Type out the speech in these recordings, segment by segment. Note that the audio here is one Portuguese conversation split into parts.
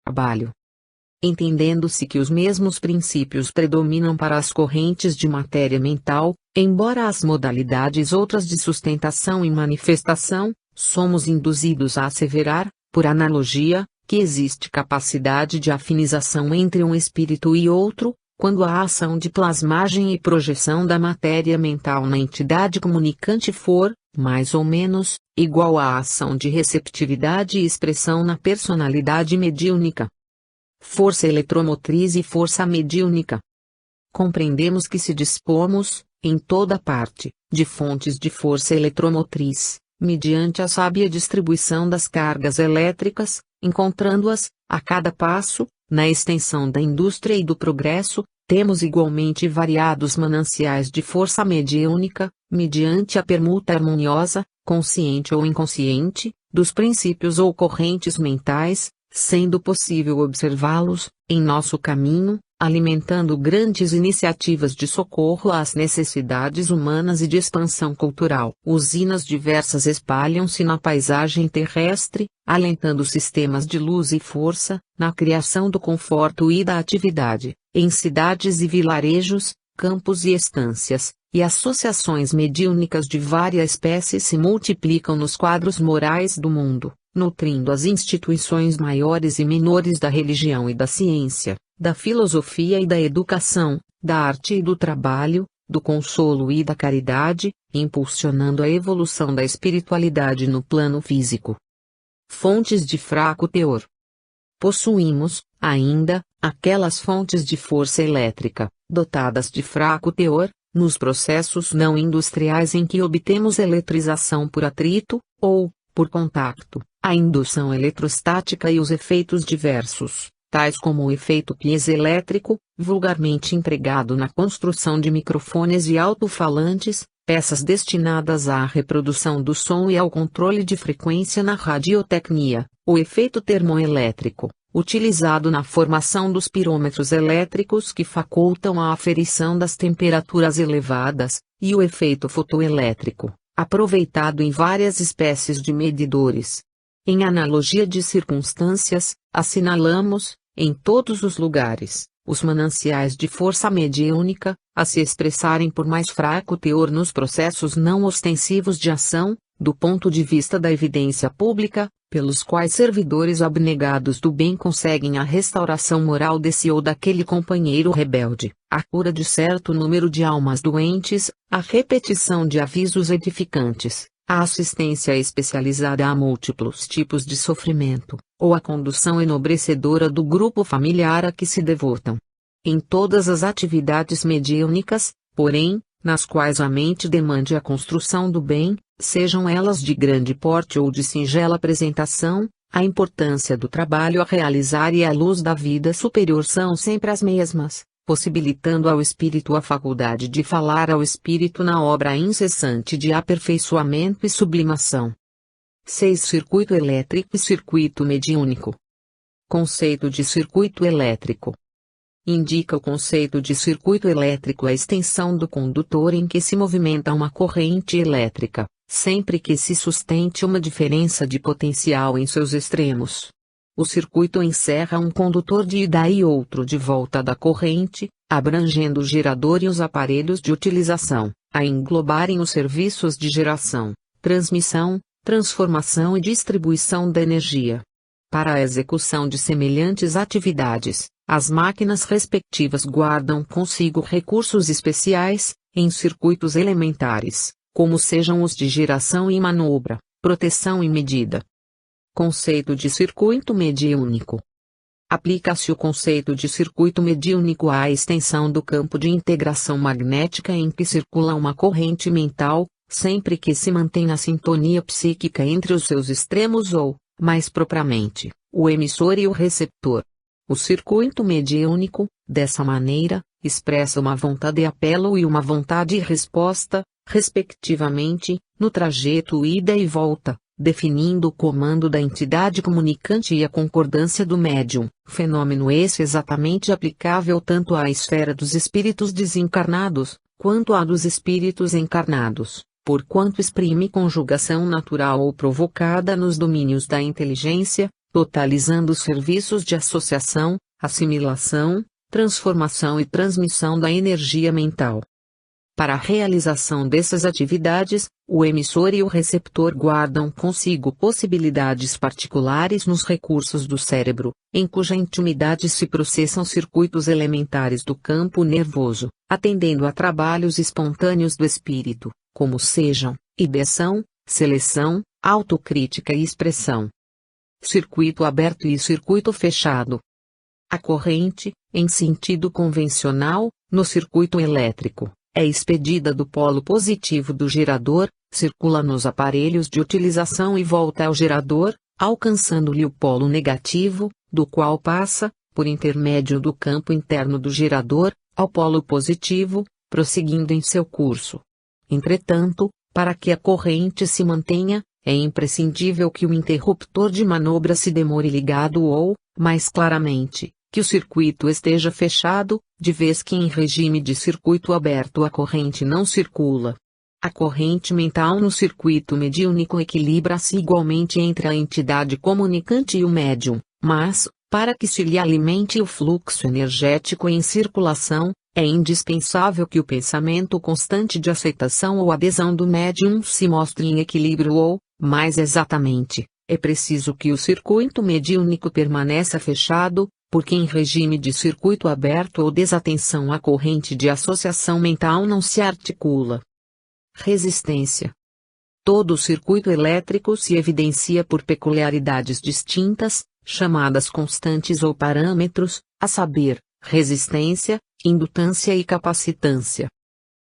trabalho. Entendendo-se que os mesmos princípios predominam para as correntes de matéria mental, embora as modalidades outras de sustentação e manifestação, somos induzidos a asseverar, por analogia, que existe capacidade de afinização entre um espírito e outro, quando a ação de plasmagem e projeção da matéria mental na entidade comunicante for, mais ou menos, igual à ação de receptividade e expressão na personalidade mediúnica. Força eletromotriz e força mediúnica. Compreendemos que se dispomos, em toda parte, de fontes de força eletromotriz, mediante a sábia distribuição das cargas elétricas, encontrando-as, a cada passo, na extensão da indústria e do progresso, temos igualmente variados mananciais de força mediúnica, mediante a permuta harmoniosa, consciente ou inconsciente, dos princípios ou correntes mentais, sendo possível observá-los, em nosso caminho, alimentando grandes iniciativas de socorro às necessidades humanas e de expansão cultural. Usinas diversas espalham-se na paisagem terrestre, alentando sistemas de luz e força, na criação do conforto e da atividade, em cidades e vilarejos, campos e estâncias, e associações mediúnicas de várias espécies se multiplicam nos quadros morais do mundo, nutrindo as instituições maiores e menores da religião e da ciência, da filosofia e da educação, da arte e do trabalho, do consolo e da caridade, impulsionando a evolução da espiritualidade no plano físico. Fontes de fraco teor. Possuímos, ainda, aquelas fontes de força elétrica, dotadas de fraco teor, nos processos não industriais em que obtemos eletrização por atrito, ou, por contacto, a indução eletrostática e os efeitos diversos, tais como o efeito piezoelétrico, vulgarmente empregado na construção de microfones e alto-falantes, peças destinadas à reprodução do som e ao controle de frequência na radiotecnia, o efeito termoelétrico, utilizado na formação dos pirômetros elétricos que facultam a aferição das temperaturas elevadas, e o efeito fotoelétrico, aproveitado em várias espécies de medidores. Em analogia de circunstâncias, assinalamos, em todos os lugares, os mananciais de força mediúnica, a se expressarem por mais fraco teor nos processos não ostensivos de ação, do ponto de vista da evidência pública, pelos quais servidores abnegados do bem conseguem a restauração moral desse ou daquele companheiro rebelde, a cura de certo número de almas doentes, a repetição de avisos edificantes, a assistência especializada a múltiplos tipos de sofrimento, ou a condução enobrecedora do grupo familiar a que se devotam. Em todas as atividades mediúnicas, porém, nas quais a mente demande a construção do bem, sejam elas de grande porte ou de singela apresentação, a importância do trabalho a realizar e a luz da vida superior são sempre as mesmas, possibilitando ao espírito a faculdade de falar ao espírito na obra incessante de aperfeiçoamento e sublimação. 6. Circuito elétrico e circuito mediúnico. Conceito de circuito elétrico. Indica o conceito de circuito elétrico a extensão do condutor em que se movimenta uma corrente elétrica, sempre que se sustente uma diferença de potencial em seus extremos. O circuito encerra um condutor de ida e outro de volta da corrente, abrangendo o gerador e os aparelhos de utilização, a englobarem os serviços de geração, transmissão, transformação e distribuição da energia. Para a execução de semelhantes atividades, as máquinas respectivas guardam consigo recursos especiais, em circuitos elementares, como sejam os de geração e manobra, proteção e medida. Conceito de circuito mediúnico. Aplica-se o conceito de circuito mediúnico à extensão do campo de integração magnética em que circula uma corrente mental, sempre que se mantém a sintonia psíquica entre os seus extremos ou, mais propriamente, o emissor e o receptor. O circuito mediúnico, dessa maneira, expressa uma vontade de apelo e uma vontade de resposta, respectivamente, no trajeto ida e volta, definindo o comando da entidade comunicante e a concordância do médium, fenômeno esse exatamente aplicável tanto à esfera dos espíritos desencarnados, quanto à dos espíritos encarnados, porquanto exprime conjugação natural ou provocada nos domínios da inteligência, totalizando os serviços de associação, assimilação, transformação e transmissão da energia mental. Para a realização dessas atividades, o emissor e o receptor guardam consigo possibilidades particulares nos recursos do cérebro, em cuja intimidade se processam circuitos elementares do campo nervoso, atendendo a trabalhos espontâneos do espírito, como sejam ideação, seleção, autocrítica e expressão. Circuito aberto e circuito fechado. A corrente, em sentido convencional, no circuito elétrico, é expedida do polo positivo do gerador, circula nos aparelhos de utilização e volta ao gerador, alcançando-lhe o polo negativo, do qual passa, por intermédio do campo interno do gerador, ao polo positivo, prosseguindo em seu curso. Entretanto, para que a corrente se mantenha, é imprescindível que o interruptor de manobra se demore ligado ou, mais claramente, que o circuito esteja fechado, de vez que em regime de circuito aberto a corrente não circula. A corrente mental no circuito mediúnico equilibra-se igualmente entre a entidade comunicante e o médium, mas, para que se lhe alimente o fluxo energético em circulação, é indispensável que o pensamento constante de aceitação ou adesão do médium se mostre em equilíbrio ou, mais exatamente, é preciso que o circuito mediúnico permaneça fechado, porque em regime de circuito aberto ou desatenção a corrente de associação mental não se articula. Resistência. Todo o circuito elétrico se evidencia por peculiaridades distintas, chamadas constantes ou parâmetros, a saber, resistência, indutância e capacitância.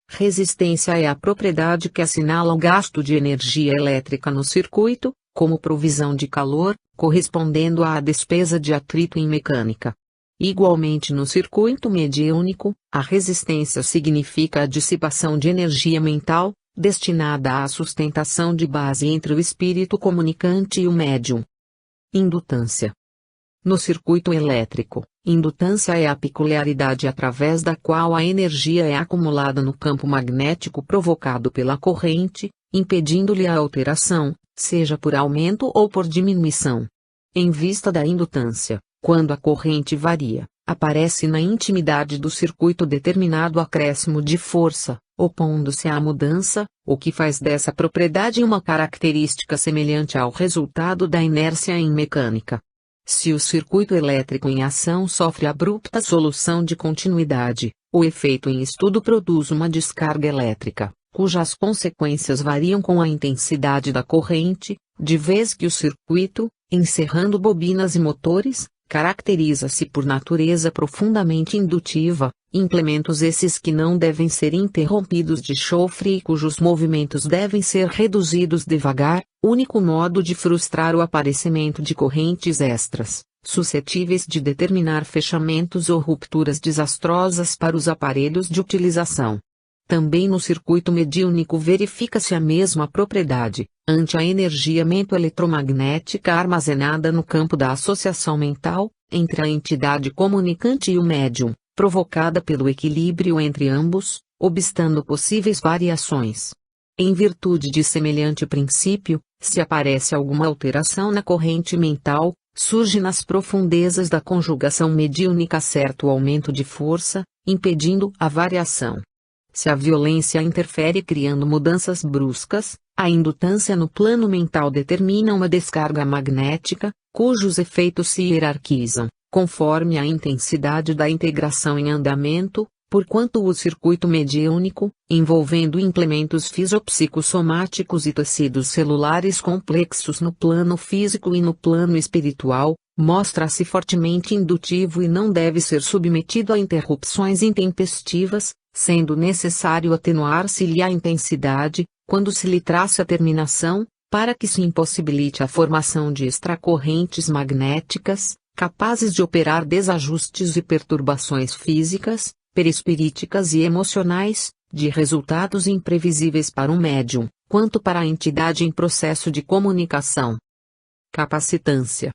Resistência é a propriedade que assinala o gasto de energia elétrica no circuito, como provisão de calor, correspondendo à despesa de atrito em mecânica. Igualmente no circuito mediúnico, a resistência significa a dissipação de energia mental, destinada à sustentação de base entre o espírito comunicante e o médium. Indutância. No circuito elétrico, indutância é a peculiaridade através da qual a energia é acumulada no campo magnético provocado pela corrente, impedindo-lhe a alteração, seja por aumento ou por diminuição. Em vista da indutância, quando a corrente varia, aparece na intimidade do circuito determinado acréscimo de força, opondo-se à mudança, o que faz dessa propriedade uma característica semelhante ao resultado da inércia em mecânica. Se o circuito elétrico em ação sofre abrupta solução de continuidade, o efeito em estudo produz uma descarga elétrica, cujas consequências variam com a intensidade da corrente, de vez que o circuito, encerrando bobinas e motores, caracteriza-se por natureza profundamente indutiva, implementos esses que não devem ser interrompidos de chofre e cujos movimentos devem ser reduzidos devagar, único modo de frustrar o aparecimento de correntes extras, suscetíveis de determinar fechamentos ou rupturas desastrosas para os aparelhos de utilização. Também no circuito mediúnico verifica-se a mesma propriedade, ante a energia mento-eletromagnética armazenada no campo da associação mental, entre a entidade comunicante e o médium, provocada pelo equilíbrio entre ambos, obstando possíveis variações. Em virtude de semelhante princípio, se aparece alguma alteração na corrente mental, surge nas profundezas da conjugação mediúnica certo aumento de força, impedindo a variação. Se a violência interfere criando mudanças bruscas, a indutância no plano mental determina uma descarga magnética, cujos efeitos se hierarquizam, conforme a intensidade da integração em andamento, porquanto o circuito mediúnico, envolvendo implementos fisiopsicossomáticos e tecidos celulares complexos no plano físico e no plano espiritual, mostra-se fortemente indutivo e não deve ser submetido a interrupções intempestivas, sendo necessário atenuar-se-lhe a intensidade, quando se lhe traça a terminação, para que se impossibilite a formação de extracorrentes magnéticas, capazes de operar desajustes e perturbações físicas, perispiríticas e emocionais, de resultados imprevisíveis para o médium, quanto para a entidade em processo de comunicação. Capacitância.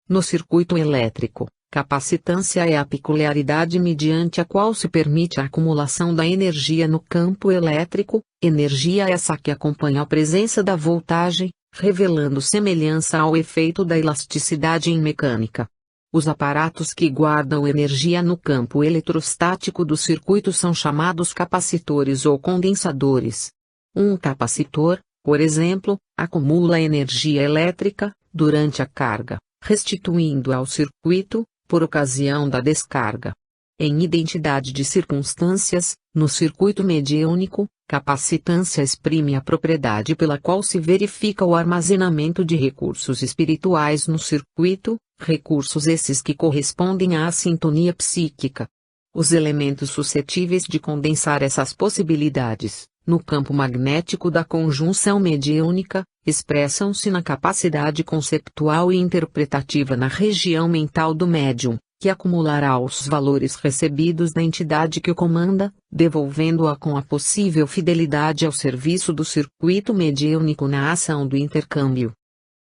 No circuito elétrico, capacitância é a peculiaridade mediante a qual se permite a acumulação da energia no campo elétrico, energia essa que acompanha a presença da voltagem, revelando semelhança ao efeito da elasticidade em mecânica. Os aparatos que guardam energia no campo eletrostático do circuito são chamados capacitores ou condensadores. Um capacitor, por exemplo, acumula energia elétrica durante a carga, restituindo ao circuito, por ocasião da descarga. Em identidade de circunstâncias, no circuito mediúnico, capacitância exprime a propriedade pela qual se verifica o armazenamento de recursos espirituais no circuito, recursos esses que correspondem à sintonia psíquica. Os elementos suscetíveis de condensar essas possibilidades, no campo magnético da conjunção mediúnica, expressam-se na capacidade conceptual e interpretativa na região mental do médium, que acumulará os valores recebidos da entidade que o comanda, devolvendo-a com a possível fidelidade ao serviço do circuito mediúnico na ação do intercâmbio.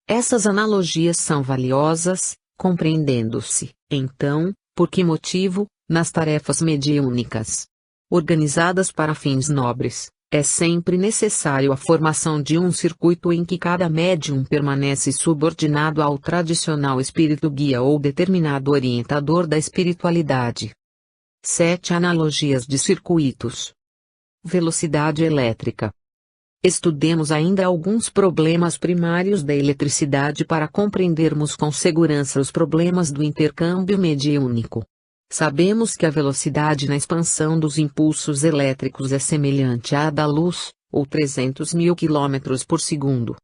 Essas analogias são valiosas, compreendendo-se, então, por que motivo, nas tarefas mediúnicas organizadas para fins nobres, é sempre necessário a formação de um circuito em que cada médium permanece subordinado ao tradicional espírito guia ou determinado orientador da espiritualidade. 7 Analogias de circuitos. Velocidade elétrica. Estudemos ainda alguns problemas primários da eletricidade para compreendermos com segurança os problemas do intercâmbio mediúnico. Sabemos que a velocidade na expansão dos impulsos elétricos é semelhante à da luz, ou 300.000 km por segundo.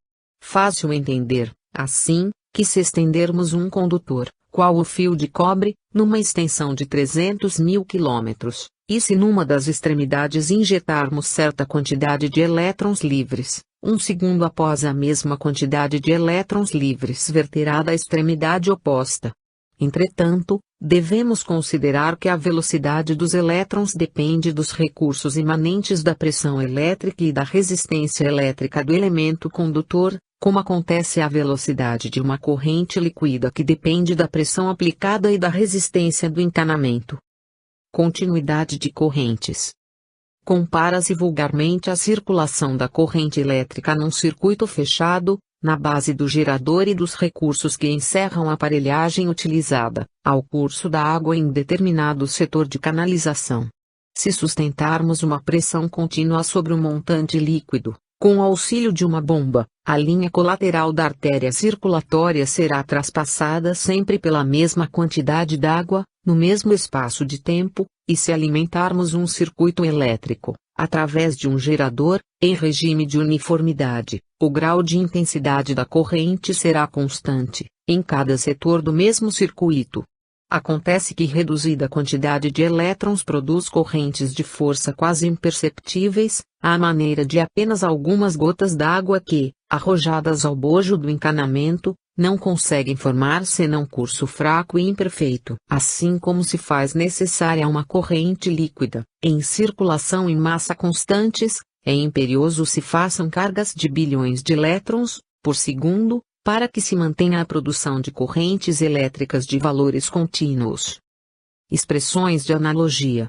Fácil entender, assim, que se estendermos um condutor, qual o fio de cobre, numa extensão de 300.000 km, e se numa das extremidades injetarmos certa quantidade de elétrons livres, um segundo após a mesma quantidade de elétrons livres verterá da extremidade oposta. Entretanto, devemos considerar que a velocidade dos elétrons depende dos recursos imanentes da pressão elétrica e da resistência elétrica do elemento condutor, como acontece à velocidade de uma corrente líquida que depende da pressão aplicada e da resistência do encanamento. Continuidade de correntes. Compara-se vulgarmente a circulação da corrente elétrica num circuito fechado, na base do gerador e dos recursos que encerram a aparelhagem utilizada, ao curso da água em determinado setor de canalização. Se sustentarmos uma pressão contínua sobre um montante líquido, com o auxílio de uma bomba, a linha colateral da artéria circulatória será traspassada sempre pela mesma quantidade d'água, no mesmo espaço de tempo, e se alimentarmos um circuito elétrico, através de um gerador, em regime de uniformidade, o grau de intensidade da corrente será constante, em cada setor do mesmo circuito. Acontece que reduzida quantidade de elétrons produz correntes de força quase imperceptíveis, à maneira de apenas algumas gotas d'água que, arrojadas ao bojo do encanamento, não conseguem formar senão curso fraco e imperfeito. Assim como se faz necessária uma corrente líquida, em circulação em massa constantes, é imperioso se façam cargas de bilhões de elétrons, por segundo, para que se mantenha a produção de correntes elétricas de valores contínuos. Expressões de analogia.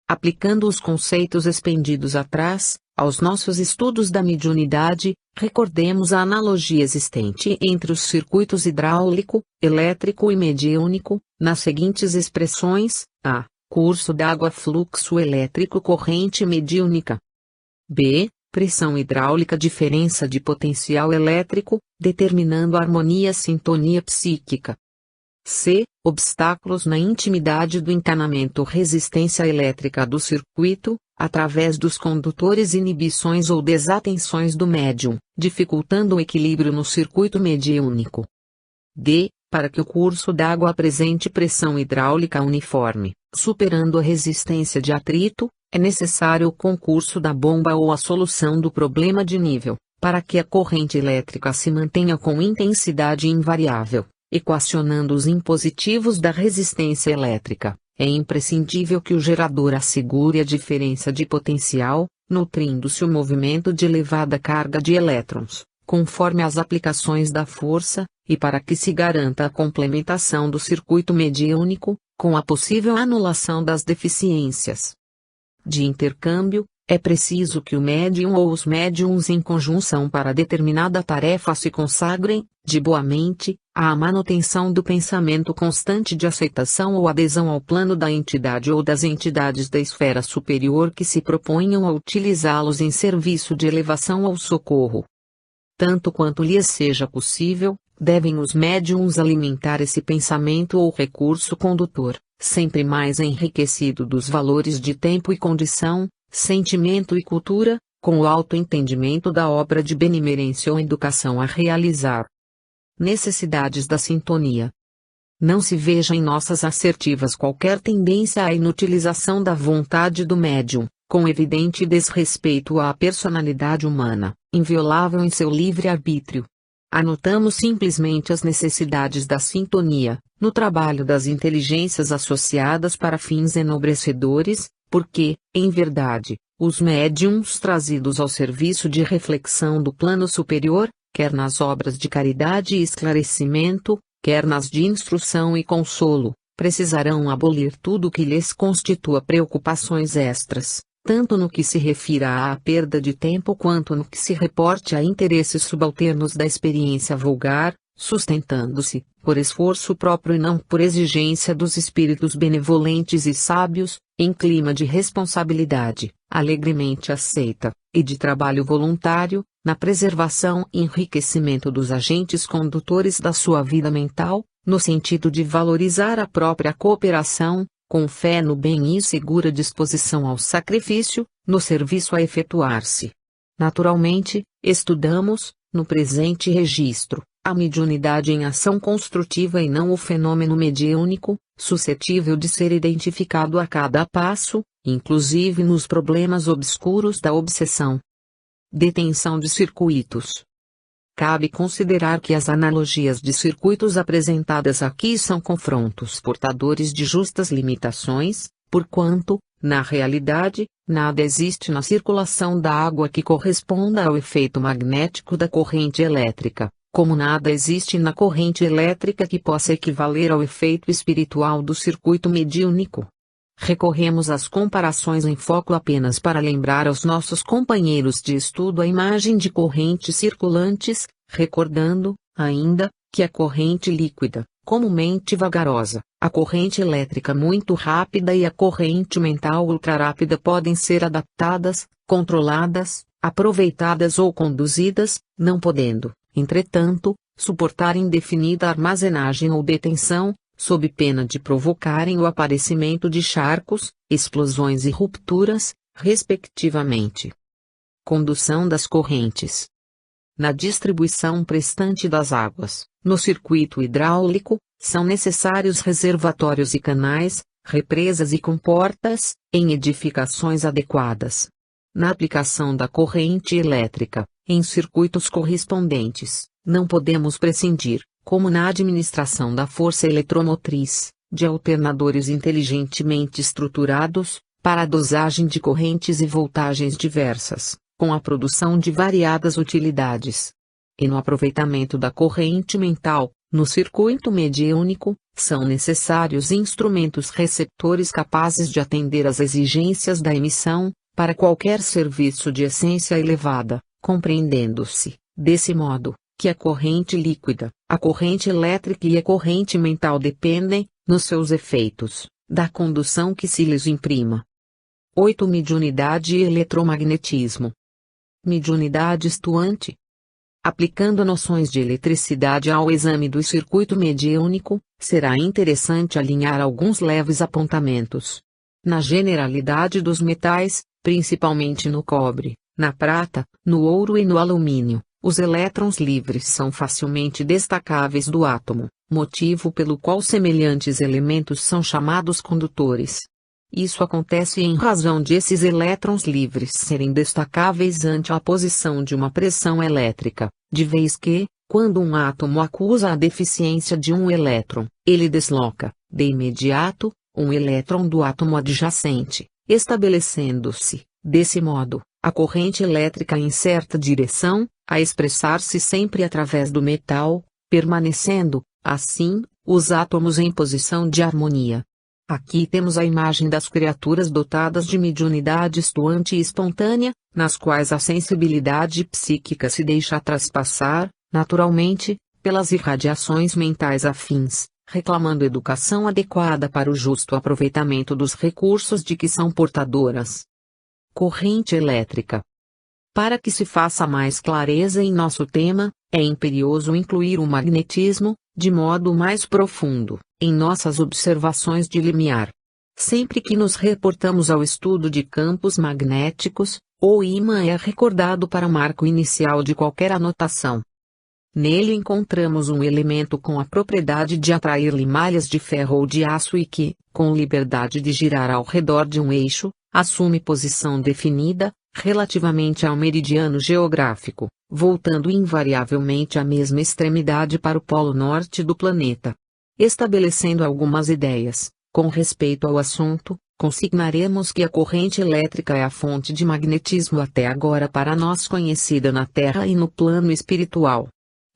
Aplicando os conceitos expendidos atrás, aos nossos estudos da mediunidade, recordemos a analogia existente entre os circuitos hidráulico, elétrico e mediúnico, nas seguintes expressões: a. Curso d'água, fluxo elétrico, corrente mediúnica. b. Pressão hidráulica, diferença de potencial elétrico, determinando harmonia-sintonia psíquica. c. Obstáculos na intimidade do encanamento, resistência elétrica do circuito, através dos condutores, inibições ou desatenções do médium, dificultando o equilíbrio no circuito mediúnico. d. Para que o curso d'água apresente pressão hidráulica uniforme, superando a resistência de atrito, é necessário o concurso da bomba ou a solução do problema de nível, para que a corrente elétrica se mantenha com intensidade invariável, equacionando os impositivos da resistência elétrica. É imprescindível que o gerador assegure a diferença de potencial, nutrindo-se o movimento de elevada carga de elétrons, conforme as aplicações da força, e para que se garanta a complementação do circuito mediúnico, com a possível anulação das deficiências de intercâmbio, É preciso que o médium ou os médiums em conjunção para determinada tarefa se consagrem, de boa mente, à manutenção do pensamento constante de aceitação ou adesão ao plano da entidade ou das entidades da esfera superior que se proponham a utilizá-los em serviço de elevação ou socorro. Tanto quanto lhes seja possível, devem os médiums alimentar esse pensamento ou recurso condutor, sempre mais enriquecido dos valores de tempo e condição, sentimento e cultura, com o alto entendimento da obra de benemerência ou educação a realizar. Necessidades da sintonia. Não se veja em nossas assertivas qualquer tendência à inutilização da vontade do médium, com evidente desrespeito à personalidade humana, inviolável em seu livre-arbítrio. Anotamos simplesmente as necessidades da sintonia, no trabalho das inteligências associadas para fins enobrecedores, porque, em verdade, os médiums trazidos ao serviço de reflexão do plano superior, quer nas obras de caridade e esclarecimento, quer nas de instrução e consolo, precisarão abolir tudo que lhes constitua preocupações extras, tanto no que se refira à perda de tempo quanto no que se reporte a interesses subalternos da experiência vulgar, sustentando-se, por esforço próprio e não por exigência dos espíritos benevolentes e sábios, em clima de responsabilidade, alegremente aceita, e de trabalho voluntário, na preservação e enriquecimento dos agentes condutores da sua vida mental, no sentido de valorizar a própria cooperação, com fé no bem e segura disposição ao sacrifício, no serviço a efetuar-se. Naturalmente, estudamos, no presente registro, a mediunidade em ação construtiva e não o fenômeno mediúnico, suscetível de ser identificado a cada passo, inclusive nos problemas obscuros da obsessão. Detenção de circuitos. Cabe considerar que as analogias de circuitos apresentadas aqui são confrontos portadores de justas limitações, porquanto, na realidade, nada existe na circulação da água que corresponda ao efeito magnético da corrente elétrica, como nada existe na corrente elétrica que possa equivaler ao efeito espiritual do circuito mediúnico. Recorremos às comparações em foco apenas para lembrar aos nossos companheiros de estudo a imagem de correntes circulantes, recordando, ainda, que a corrente líquida, comumente vagarosa, a corrente elétrica muito rápida e a corrente mental ultrarápida podem ser adaptadas, controladas, aproveitadas ou conduzidas, não podendo, entretanto, suportar indefinida armazenagem ou detenção, sob pena de provocarem o aparecimento de charcos, explosões e rupturas, respectivamente. Condução das correntes. Na distribuição prestante das águas, no circuito hidráulico, são necessários reservatórios e canais, represas e comportas, em edificações adequadas. Na aplicação da corrente elétrica, em circuitos correspondentes, não podemos prescindir, como na administração da força eletromotriz, de alternadores inteligentemente estruturados, para a dosagem de correntes e voltagens diversas, com a produção de variadas utilidades. E no aproveitamento da corrente mental, no circuito mediúnico, são necessários instrumentos receptores capazes de atender às exigências da emissão, para qualquer serviço de essência elevada, compreendendo-se, desse modo, que a corrente líquida, a corrente elétrica e a corrente mental dependem, nos seus efeitos, da condução que se lhes imprima. 8. Mediunidade e eletromagnetismo. Mediunidade estuante. Aplicando noções de eletricidade ao exame do circuito mediúnico, será interessante alinhar alguns leves apontamentos. Na generalidade dos metais, principalmente no cobre, na prata, no ouro e no alumínio, os elétrons livres são facilmente destacáveis do átomo, motivo pelo qual semelhantes elementos são chamados condutores. Isso acontece em razão de esses elétrons livres serem destacáveis ante a posição de uma pressão elétrica, de vez que, quando um átomo acusa a deficiência de um elétron, ele desloca, de imediato, um elétron do átomo adjacente, estabelecendo-se, desse modo, a corrente elétrica em certa direção, a expressar-se sempre através do metal, permanecendo, assim, os átomos em posição de harmonia. Aqui temos a imagem das criaturas dotadas de mediunidade estuante e espontânea, nas quais a sensibilidade psíquica se deixa traspassar, naturalmente, pelas irradiações mentais afins, reclamando educação adequada para o justo aproveitamento dos recursos de que são portadoras. Corrente elétrica. Para que se faça mais clareza em nosso tema, é imperioso incluir o magnetismo, de modo mais profundo, em nossas observações de limiar. Sempre que nos reportamos ao estudo de campos magnéticos, o ímã é recordado para marco inicial de qualquer anotação. Nele encontramos um elemento com a propriedade de atrair limalhas de ferro ou de aço e que, com liberdade de girar ao redor de um eixo, assume posição definida, relativamente ao meridiano geográfico, voltando invariavelmente à mesma extremidade para o polo norte do planeta. Estabelecendo algumas ideias, com respeito ao assunto, consignaremos que a corrente elétrica é a fonte de magnetismo até agora para nós conhecida na Terra e no plano espiritual.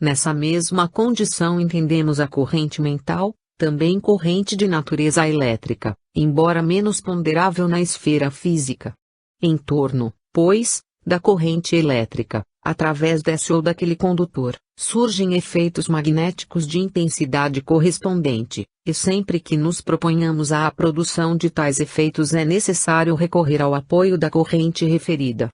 Nessa mesma condição entendemos a corrente mental, também corrente de natureza elétrica, embora menos ponderável na esfera física. Em torno, pois, da corrente elétrica, através desse ou daquele condutor, surgem efeitos magnéticos de intensidade correspondente, e sempre que nos proponhamos à produção de tais efeitos é necessário recorrer ao apoio da corrente referida.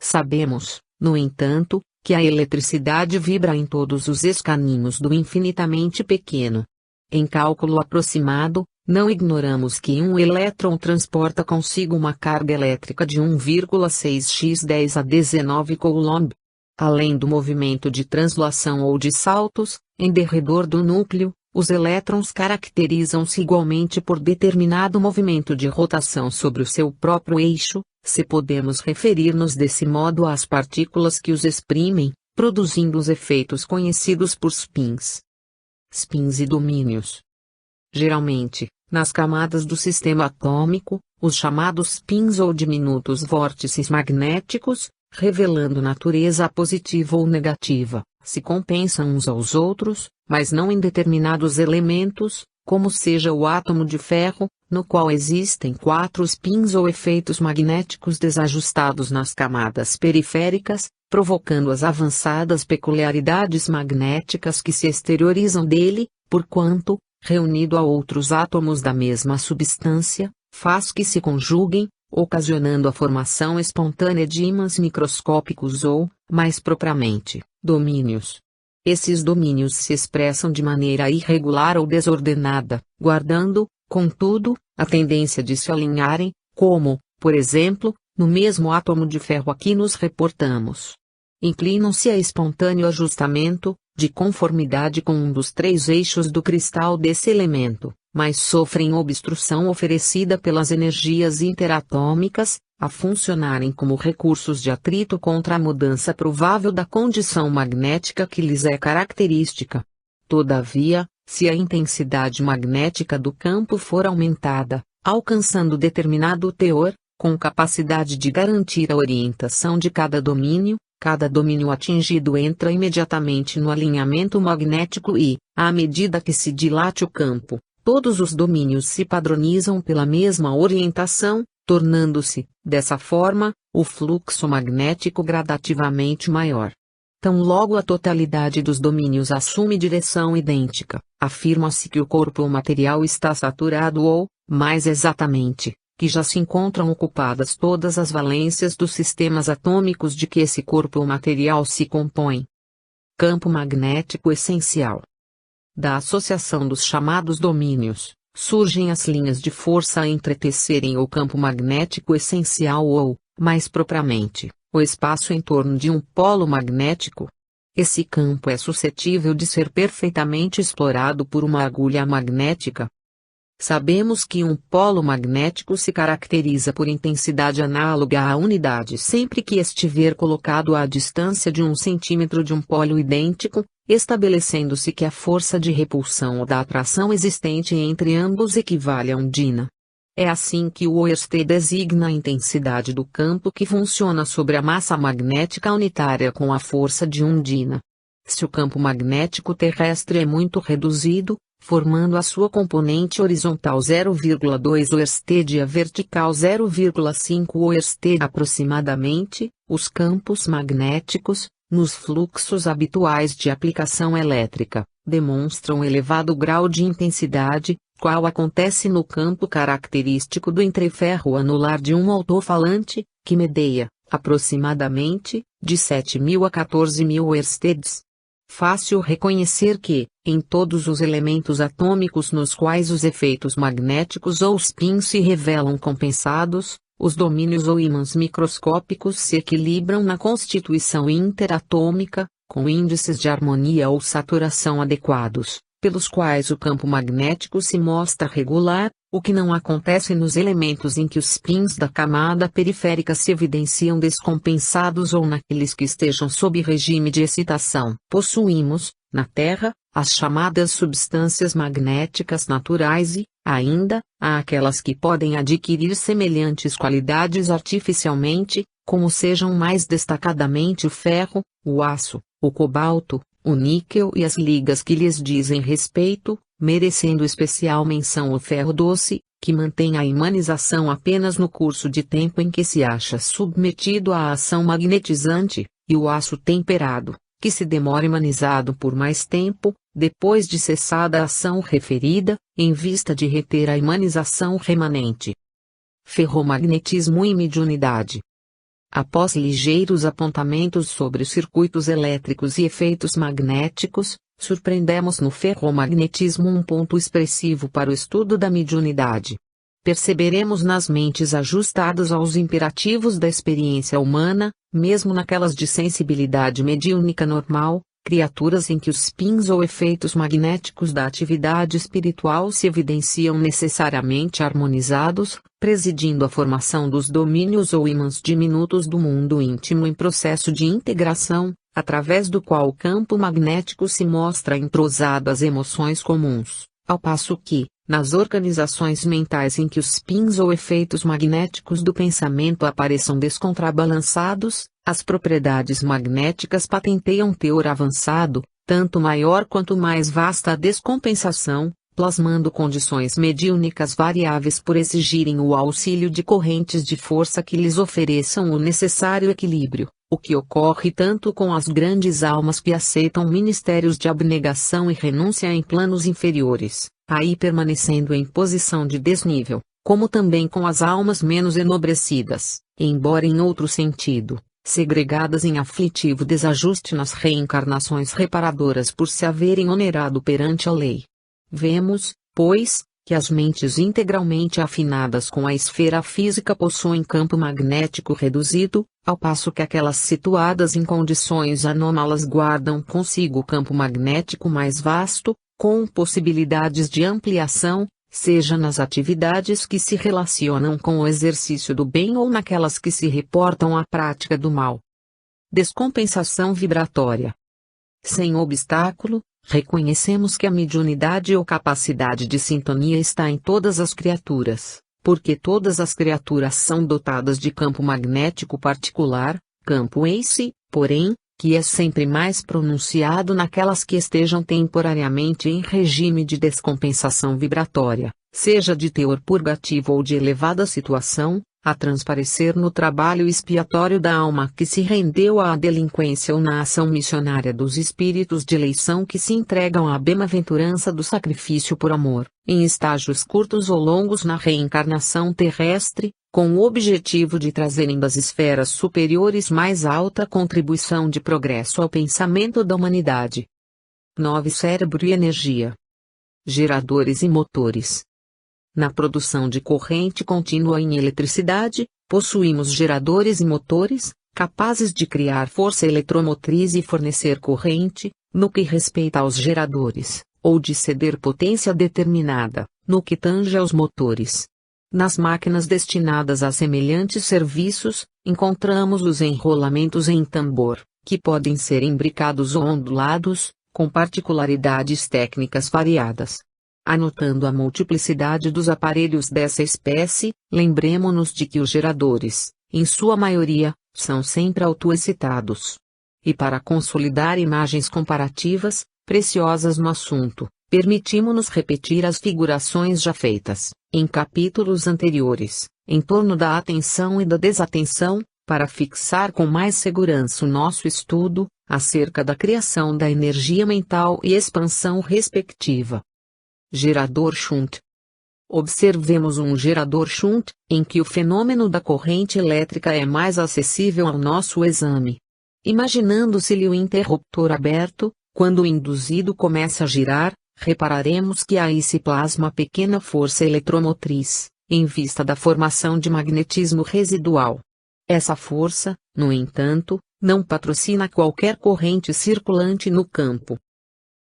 Sabemos, no entanto, que a eletricidade vibra em todos os escaninhos do infinitamente pequeno. Em cálculo aproximado, não ignoramos que um elétron transporta consigo uma carga elétrica de 1,6 x 10⁻⁴ coulomb. Além do movimento de translação ou de saltos, em derredor do núcleo, os elétrons caracterizam-se igualmente por determinado movimento de rotação sobre o seu próprio eixo, se podemos referir-nos desse modo às partículas que os exprimem, produzindo os efeitos conhecidos por spins. Spins e domínios. Geralmente, nas camadas do sistema atômico, os chamados spins ou diminutos vórtices magnéticos, revelando natureza positiva ou negativa, se compensam uns aos outros, mas não em determinados elementos, como seja o átomo de ferro, no qual existem 4 spins ou efeitos magnéticos desajustados nas camadas periféricas, provocando as avançadas peculiaridades magnéticas que se exteriorizam dele, porquanto, reunido a outros átomos da mesma substância, faz que se conjuguem, ocasionando a formação espontânea de ímãs microscópicos ou, mais propriamente, domínios. Esses domínios se expressam de maneira irregular ou desordenada, guardando, contudo, a tendência de se alinharem, como, por exemplo, no mesmo átomo de ferro a que nos reportamos. Inclinam-se a espontâneo ajustamento, de conformidade com um dos 3 eixos do cristal desse elemento, mas sofrem obstrução oferecida pelas energias interatômicas, a funcionarem como recursos de atrito contra a mudança provável da condição magnética que lhes é característica. Todavia, se a intensidade magnética do campo for aumentada, alcançando determinado teor, com capacidade de garantir a orientação de cada domínio atingido entra imediatamente no alinhamento magnético e, à medida que se dilate o campo, todos os domínios se padronizam pela mesma orientação, tornando-se, dessa forma, o fluxo magnético gradativamente maior. Tão logo a totalidade dos domínios assume direção idêntica, afirma-se que o corpo material está saturado ou, mais exatamente, que já se encontram ocupadas todas as valências dos sistemas atômicos de que esse corpo material se compõe. Campo magnético essencial. Da associação dos chamados domínios, surgem as linhas de força a entretecerem o campo magnético essencial ou, mais propriamente, o espaço em torno de um polo magnético. Esse campo é suscetível de ser perfeitamente explorado por uma agulha magnética. Sabemos que um polo magnético se caracteriza por intensidade análoga à unidade sempre que estiver colocado à distância de 1 centímetro de um polo idêntico, estabelecendo-se que a força de repulsão ou da atração existente entre ambos equivale a 1 dina. É assim que o OERST designa a intensidade do campo que funciona sobre a massa magnética unitária com a força de 1 dina. Se o campo magnético terrestre é muito reduzido, formando a sua componente horizontal 0,2 oersted e a vertical 0,5 oersted aproximadamente, os campos magnéticos, nos fluxos habituais de aplicação elétrica, demonstram elevado grau de intensidade, qual acontece no campo característico do entreferro anular de um alto-falante, que medeia, aproximadamente, de 7.000 a 14.000 oersteds. Fácil reconhecer que, em todos os elementos atômicos nos quais os efeitos magnéticos ou spins se revelam compensados, os domínios ou ímãs microscópicos se equilibram na constituição interatômica, com índices de harmonia ou saturação adequados, pelos quais o campo magnético se mostra regular, o que não acontece nos elementos em que os spins da camada periférica se evidenciam descompensados ou naqueles que estejam sob regime de excitação. Possuímos, na Terra, as chamadas substâncias magnéticas naturais e, ainda, há aquelas que podem adquirir semelhantes qualidades artificialmente, como sejam mais destacadamente o ferro, o aço, o cobalto, o níquel e as ligas que lhes dizem respeito, merecendo especial menção o ferro doce, que mantém a imanização apenas no curso de tempo em que se acha submetido à ação magnetizante, e o aço temperado, que se demora imanizado por mais tempo, depois de cessada a ação referida, em vista de reter a imanização remanente. Ferromagnetismo e mediunidade. Após ligeiros apontamentos sobre os circuitos elétricos e efeitos magnéticos, surpreendemos no ferromagnetismo um ponto expressivo para o estudo da mediunidade. Perceberemos nas mentes ajustadas aos imperativos da experiência humana, mesmo naquelas de sensibilidade mediúnica normal, criaturas em que os spins ou efeitos magnéticos da atividade espiritual se evidenciam necessariamente harmonizados, presidindo a formação dos domínios ou ímãs diminutos do mundo íntimo em processo de integração, através do qual o campo magnético se mostra entrosado às emoções comuns, ao passo que, nas organizações mentais em que os spins ou efeitos magnéticos do pensamento apareçam descontrabalançados, as propriedades magnéticas patenteiam teor avançado, tanto maior quanto mais vasta a descompensação, plasmando condições mediúnicas variáveis por exigirem o auxílio de correntes de força que lhes ofereçam o necessário equilíbrio, o que ocorre tanto com as grandes almas que aceitam ministérios de abnegação e renúncia em planos inferiores, aí permanecendo em posição de desnível, como também com as almas menos enobrecidas, embora em outro sentido, segregadas em aflitivo desajuste nas reencarnações reparadoras por se haverem onerado perante a lei. Vemos, pois, que as mentes integralmente afinadas com a esfera física possuem campo magnético reduzido, ao passo que aquelas situadas em condições anômalas guardam consigo campo magnético mais vasto, com possibilidades de ampliação, seja nas atividades que se relacionam com o exercício do bem ou naquelas que se reportam à prática do mal. Descompensação vibratória. Sem obstáculo, reconhecemos que a mediunidade ou capacidade de sintonia está em todas as criaturas, porque todas as criaturas são dotadas de campo magnético particular, campo esse, porém, que é sempre mais pronunciado naquelas que estejam temporariamente em regime de descompensação vibratória, seja de teor purgativo ou de elevada situação, a transparecer no trabalho expiatório da alma que se rendeu à delinquência ou na ação missionária dos espíritos de eleição que se entregam à bem-aventurança do sacrifício por amor, em estágios curtos ou longos na reencarnação terrestre, com o objetivo de trazerem das esferas superiores mais alta contribuição de progresso ao pensamento da humanidade. 9. Cérebro e energia. Geradores e motores. Na produção de corrente contínua em eletricidade, possuímos geradores e motores, capazes de criar força eletromotriz e fornecer corrente, no que respeita aos geradores, ou de ceder potência determinada, no que tange aos motores. Nas máquinas destinadas a semelhantes serviços, encontramos os enrolamentos em tambor, que podem ser imbricados ou ondulados, com particularidades técnicas variadas. Anotando a multiplicidade dos aparelhos dessa espécie, lembremo-nos de que os geradores, em sua maioria, são sempre autoexcitados. E para consolidar imagens comparativas, preciosas no assunto, permitimos-nos repetir as figurações já feitas, em capítulos anteriores, em torno da atenção e da desatenção, para fixar com mais segurança o nosso estudo, acerca da criação da energia mental e expansão respectiva. Gerador shunt. Observemos um gerador shunt, em que o fenômeno da corrente elétrica é mais acessível ao nosso exame. Imaginando-se-lhe o interruptor aberto, quando o induzido começa a girar, repararemos que aí se plasma a pequena força eletromotriz, em vista da formação de magnetismo residual. Essa força, no entanto, não patrocina qualquer corrente circulante no campo.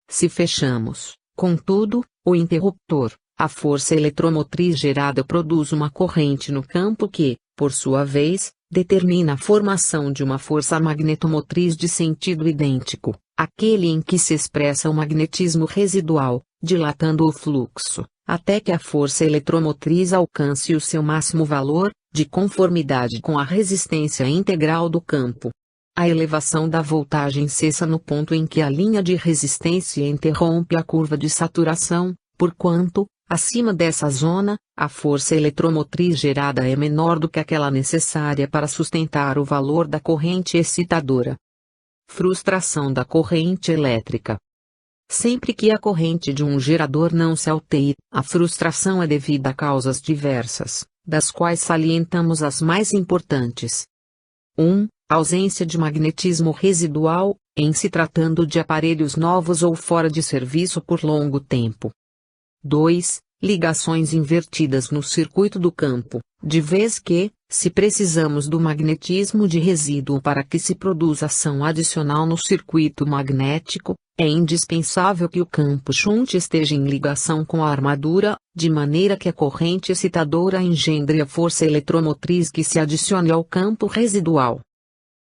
Se fechamos, contudo, o interruptor, a força eletromotriz gerada produz uma corrente no campo que, por sua vez, determina a formação de uma força magnetomotriz de sentido idêntico, aquele em que se expressa o magnetismo residual, dilatando o fluxo, até que a força eletromotriz alcance o seu máximo valor, de conformidade com a resistência integral do campo. A elevação da voltagem cessa no ponto em que a linha de resistência interrompe a curva de saturação, porquanto, acima dessa zona, a força eletromotriz gerada é menor do que aquela necessária para sustentar o valor da corrente excitadora. Frustração da corrente elétrica. Sempre que a corrente de um gerador não se altere, a frustração é devida a causas diversas, das quais salientamos as mais importantes. 1. Ausência de magnetismo residual, em se tratando de aparelhos novos ou fora de serviço por longo tempo. 2. Ligações invertidas no circuito do campo, de vez que, se precisamos do magnetismo de resíduo para que se produza ação adicional no circuito magnético, é indispensável que o campo shunt esteja em ligação com a armadura, de maneira que a corrente excitadora engendre a força eletromotriz que se adicione ao campo residual.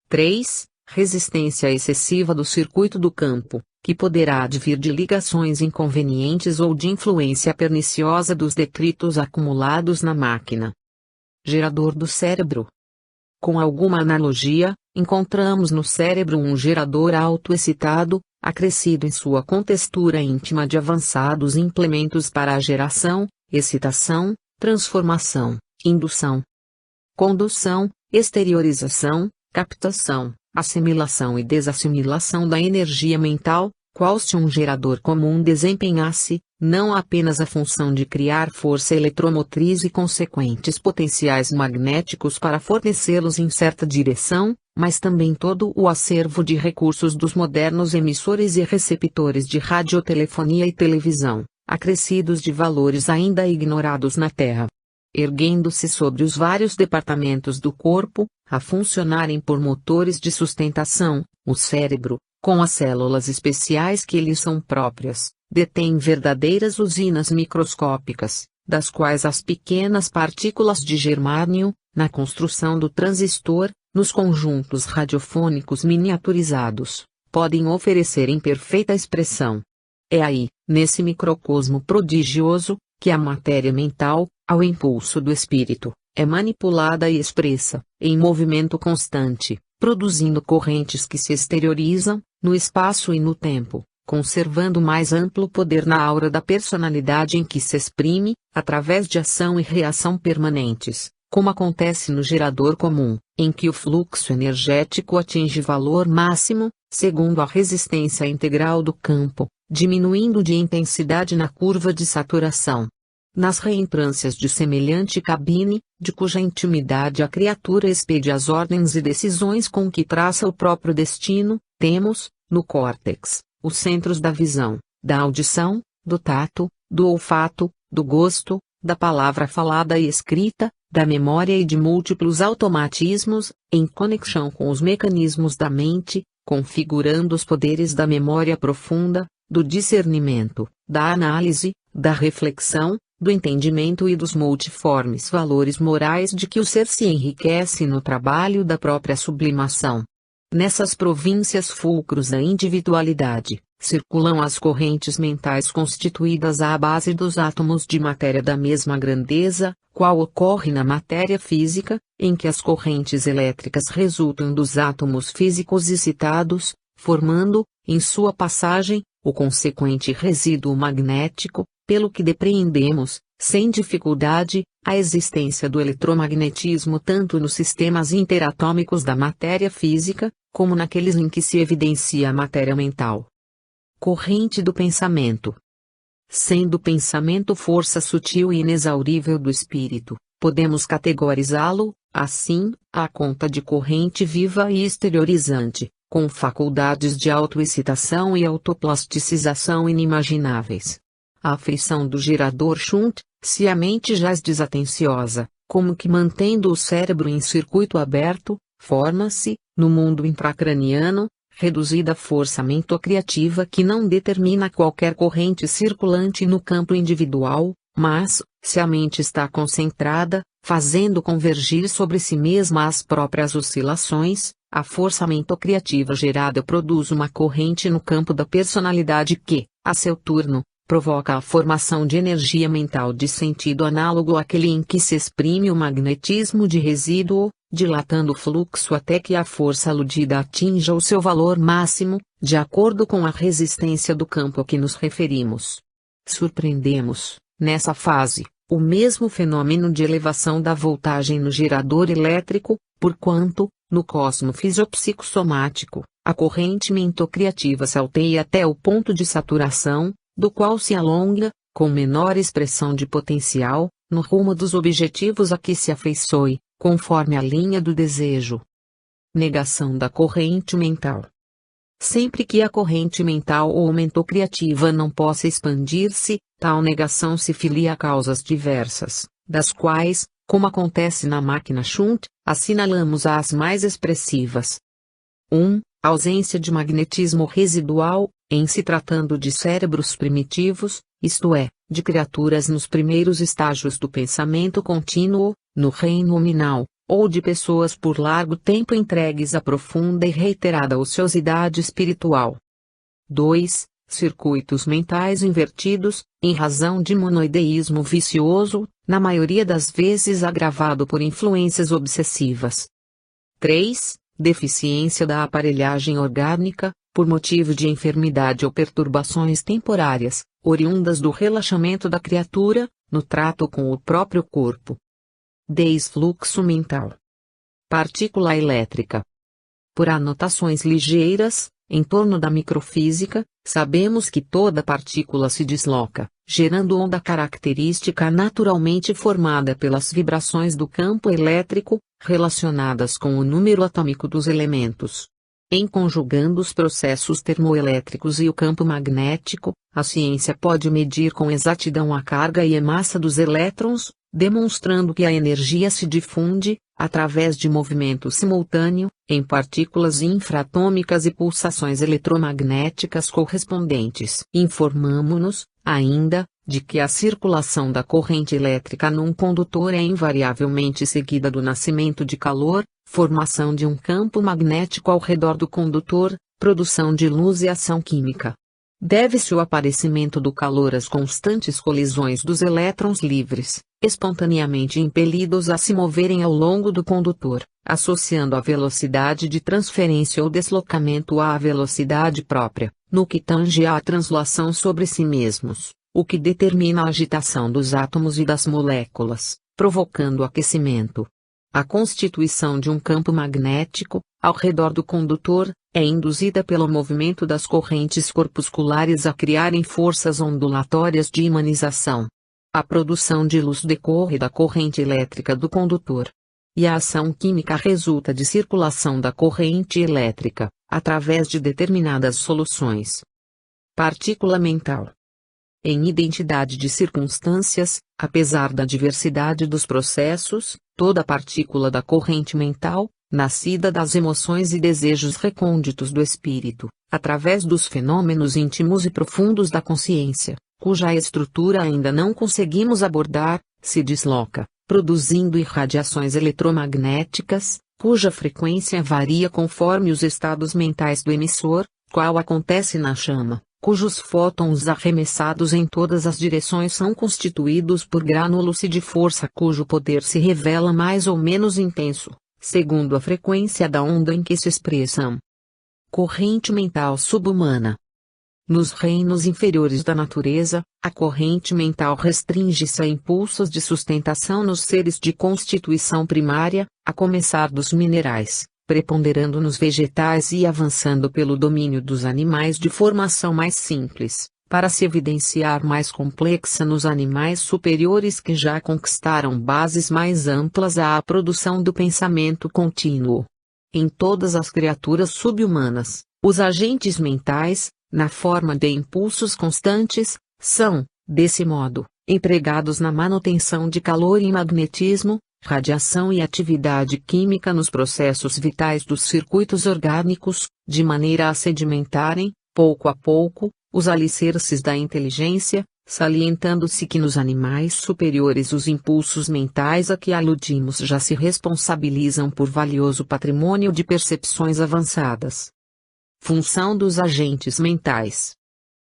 3. Resistência excessiva do circuito do campo, que poderá advir de ligações inconvenientes ou de influência perniciosa dos detritos acumulados na máquina. Gerador do cérebro. Com alguma analogia, encontramos no cérebro um gerador autoexcitado, acrescido em sua contextura íntima de avançados implementos para a geração, excitação, transformação, indução, condução, exteriorização, captação, assimilação e desassimilação da energia mental, qual se um gerador comum desempenhasse, não apenas a função de criar força eletromotriz e consequentes potenciais magnéticos para fornecê-los em certa direção, mas também todo o acervo de recursos dos modernos emissores e receptores de radiotelefonia e televisão, acrescidos de valores ainda ignorados na Terra. Erguendo-se sobre os vários departamentos do corpo, a funcionarem por motores de sustentação, o cérebro, com as células especiais que lhe são próprias, detém verdadeiras usinas microscópicas, das quais as pequenas partículas de germânio, na construção do transistor, nos conjuntos radiofônicos miniaturizados, podem oferecer em perfeita expressão. É aí, nesse microcosmo prodigioso, que a matéria mental, ao impulso do espírito, é manipulada e expressa, em movimento constante, produzindo correntes que se exteriorizam, no espaço e no tempo, conservando mais amplo poder na aura da personalidade em que se exprime, através de ação e reação permanentes, como acontece no gerador comum, em que o fluxo energético atinge valor máximo, segundo a resistência integral do campo, diminuindo de intensidade na curva de saturação. Nas reentrâncias de semelhante cabine, de cuja intimidade a criatura expede as ordens e decisões com que traça o próprio destino, temos, no córtex, os centros da visão, da audição, do tato, do olfato, do gosto, da palavra falada e escrita, da memória e de múltiplos automatismos, em conexão com os mecanismos da mente, configurando os poderes da memória profunda, do discernimento, da análise, da reflexão, do entendimento e dos multiformes valores morais de que o ser se enriquece no trabalho da própria sublimação. Nessas províncias fulcros da individualidade, circulam as correntes mentais constituídas à base dos átomos de matéria da mesma grandeza, qual ocorre na matéria física, em que as correntes elétricas resultam dos átomos físicos excitados, formando, em sua passagem, o consequente resíduo magnético, pelo que depreendemos, sem dificuldade, a existência do eletromagnetismo tanto nos sistemas interatômicos da matéria física, como naqueles em que se evidencia a matéria mental. Corrente do pensamento. Sendo o pensamento força sutil e inexaurível do espírito, podemos categorizá-lo, assim, à conta de corrente viva e exteriorizante, com faculdades de autoexcitação e autoplasticização inimagináveis. A afeição do gerador shunt, se a mente jaz desatenciosa, como que mantendo o cérebro em circuito aberto, forma-se, no mundo intracraniano, reduzida força mentocriativa que não determina qualquer corrente circulante no campo individual, mas, se a mente está concentrada, fazendo convergir sobre si mesma as próprias oscilações, a força mentocriativa gerada produz uma corrente no campo da personalidade que, a seu turno, provoca a formação de energia mental de sentido análogo àquele em que se exprime o magnetismo de resíduo, dilatando o fluxo até que a força aludida atinja o seu valor máximo, de acordo com a resistência do campo a que nos referimos. Surpreendemos, nessa fase, o mesmo fenômeno de elevação da voltagem no gerador elétrico, porquanto, no cosmo fisiopsicossomático, a corrente mentocriativa salteia até o ponto de saturação, do qual se alonga, com menor expressão de potencial, no rumo dos objetivos a que se afeiçoe, conforme a linha do desejo. Negação da corrente mental. Sempre que a corrente mental ou mentocriativa não possa expandir-se, tal negação se filia a causas diversas, das quais, como acontece na máquina shunt, assinalamos as mais expressivas. 1. Ausência de magnetismo residual, em se tratando de cérebros primitivos, isto é, de criaturas nos primeiros estágios do pensamento contínuo, no reino nominal, ou de pessoas por largo tempo entregues a profunda e reiterada ociosidade espiritual. 2. Circuitos mentais invertidos, em razão de monoideísmo vicioso, na maioria das vezes agravado por influências obsessivas. 3. Deficiência da aparelhagem orgânica, por motivo de enfermidade ou perturbações temporárias, oriundas do relaxamento da criatura, no trato com o próprio corpo. Desfluxo mental. Partícula elétrica. Por anotações ligeiras, em torno da microfísica, sabemos que toda partícula se desloca, gerando onda característica naturalmente formada pelas vibrações do campo elétrico, relacionadas com o número atômico dos elementos. Em conjugando os processos termoelétricos e o campo magnético, a ciência pode medir com exatidão a carga e a massa dos elétrons, demonstrando que a energia se difunde, através de movimento simultâneo, em partículas infraatômicas e pulsações eletromagnéticas correspondentes. Informamo-nos, ainda, de que a circulação da corrente elétrica num condutor é invariavelmente seguida do nascimento de calor, formação de um campo magnético ao redor do condutor, produção de luz e ação química. Deve-se o aparecimento do calor às constantes colisões dos elétrons livres, espontaneamente impelidos a se moverem ao longo do condutor, associando a velocidade de transferência ou deslocamento à velocidade própria, no que tange à translação sobre si mesmos, o que determina a agitação dos átomos e das moléculas, provocando aquecimento. A constituição de um campo magnético, ao redor do condutor, é induzida pelo movimento das correntes corpusculares a criarem forças ondulatórias de imanização. A produção de luz decorre da corrente elétrica do condutor. E a ação química resulta de circulação da corrente elétrica, através de determinadas soluções. Partícula mental. Em identidade de circunstâncias, apesar da diversidade dos processos, toda partícula da corrente mental, nascida das emoções e desejos recônditos do espírito, através dos fenômenos íntimos e profundos da consciência, cuja estrutura ainda não conseguimos abordar, se desloca, produzindo irradiações eletromagnéticas, cuja frequência varia conforme os estados mentais do emissor, qual acontece na chama, cujos fótons arremessados em todas as direções são constituídos por grânulos de força cujo poder se revela mais ou menos intenso, segundo a frequência da onda em que se expressam. Corrente mental subhumana. Nos reinos inferiores da natureza, a corrente mental restringe-se a impulsos de sustentação nos seres de constituição primária, a começar dos minerais, preponderando nos vegetais e avançando pelo domínio dos animais de formação mais simples, para se evidenciar mais complexa nos animais superiores que já conquistaram bases mais amplas à produção do pensamento contínuo. Em todas as criaturas subhumanas, os agentes mentais, na forma de impulsos constantes, são, desse modo, empregados na manutenção de calor e magnetismo, radiação e atividade química nos processos vitais dos circuitos orgânicos, de maneira a sedimentarem, pouco a pouco, os alicerces da inteligência, salientando-se que nos animais superiores os impulsos mentais a que aludimos já se responsabilizam por valioso patrimônio de percepções avançadas. Função dos agentes mentais.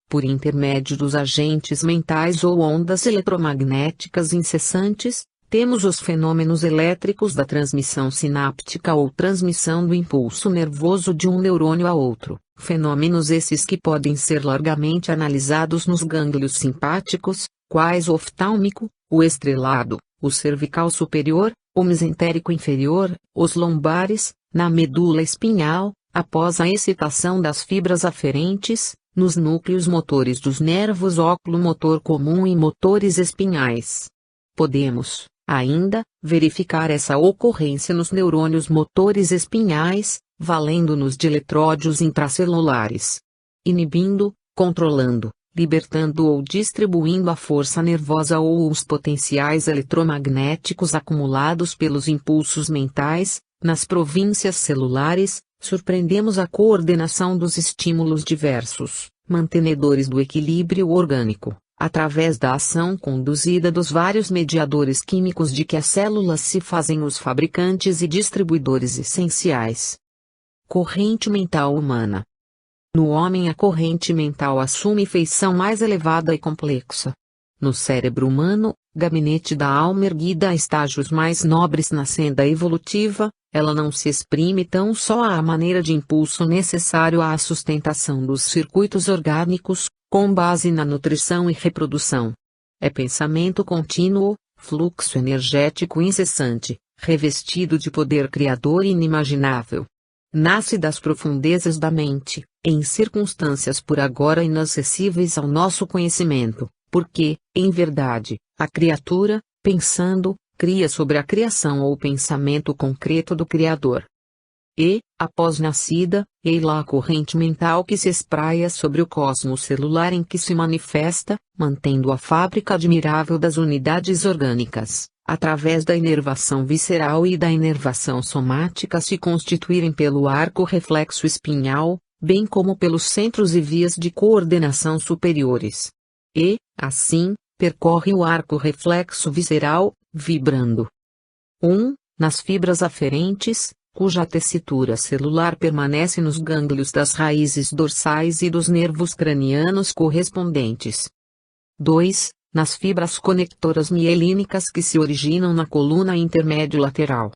Por intermédio dos agentes mentais ou ondas eletromagnéticas incessantes, temos os fenômenos elétricos da transmissão sináptica ou transmissão do impulso nervoso de um neurônio a outro, fenômenos esses que podem ser largamente analisados nos gânglios simpáticos, quais o oftálmico, o estrelado, o cervical superior, o mesentérico inferior, os lombares, na medula espinhal, após a excitação das fibras aferentes, nos núcleos motores dos nervos óculo-motor comum e motores espinhais. Podemos, ainda, verificar essa ocorrência nos neurônios motores espinhais, valendo-nos de eletródios intracelulares. Inibindo, controlando, libertando ou distribuindo a força nervosa ou os potenciais eletromagnéticos acumulados pelos impulsos mentais, nas províncias celulares, surpreendemos a coordenação dos estímulos diversos, mantenedores do equilíbrio orgânico, através da ação conduzida dos vários mediadores químicos de que as células se fazem os fabricantes e distribuidores essenciais. Corrente mental humana. No homem a corrente mental assume feição mais elevada e complexa. No cérebro humano, gabinete da alma erguida a estágios mais nobres na senda evolutiva, ela não se exprime tão só à maneira de impulso necessário à sustentação dos circuitos orgânicos, com base na nutrição e reprodução. É pensamento contínuo, fluxo energético incessante, revestido de poder criador inimaginável. Nasce das profundezas da mente, em circunstâncias por agora inacessíveis ao nosso conhecimento, porque, em verdade, a criatura, pensando, cria sobre a criação ou pensamento concreto do Criador. E, após nascida, ei lá a corrente mental que se espraia sobre o cosmos celular em que se manifesta, mantendo a fábrica admirável das unidades orgânicas, através da inervação visceral e da inervação somática se constituírem pelo arco reflexo espinhal, bem como pelos centros e vias de coordenação superiores. E, assim, percorre o arco reflexo visceral, vibrando. 1. Nas fibras aferentes, cuja tessitura celular permanece nos gânglios das raízes dorsais e dos nervos cranianos correspondentes. 2. Nas fibras conectoras mielínicas que se originam na coluna intermédio lateral.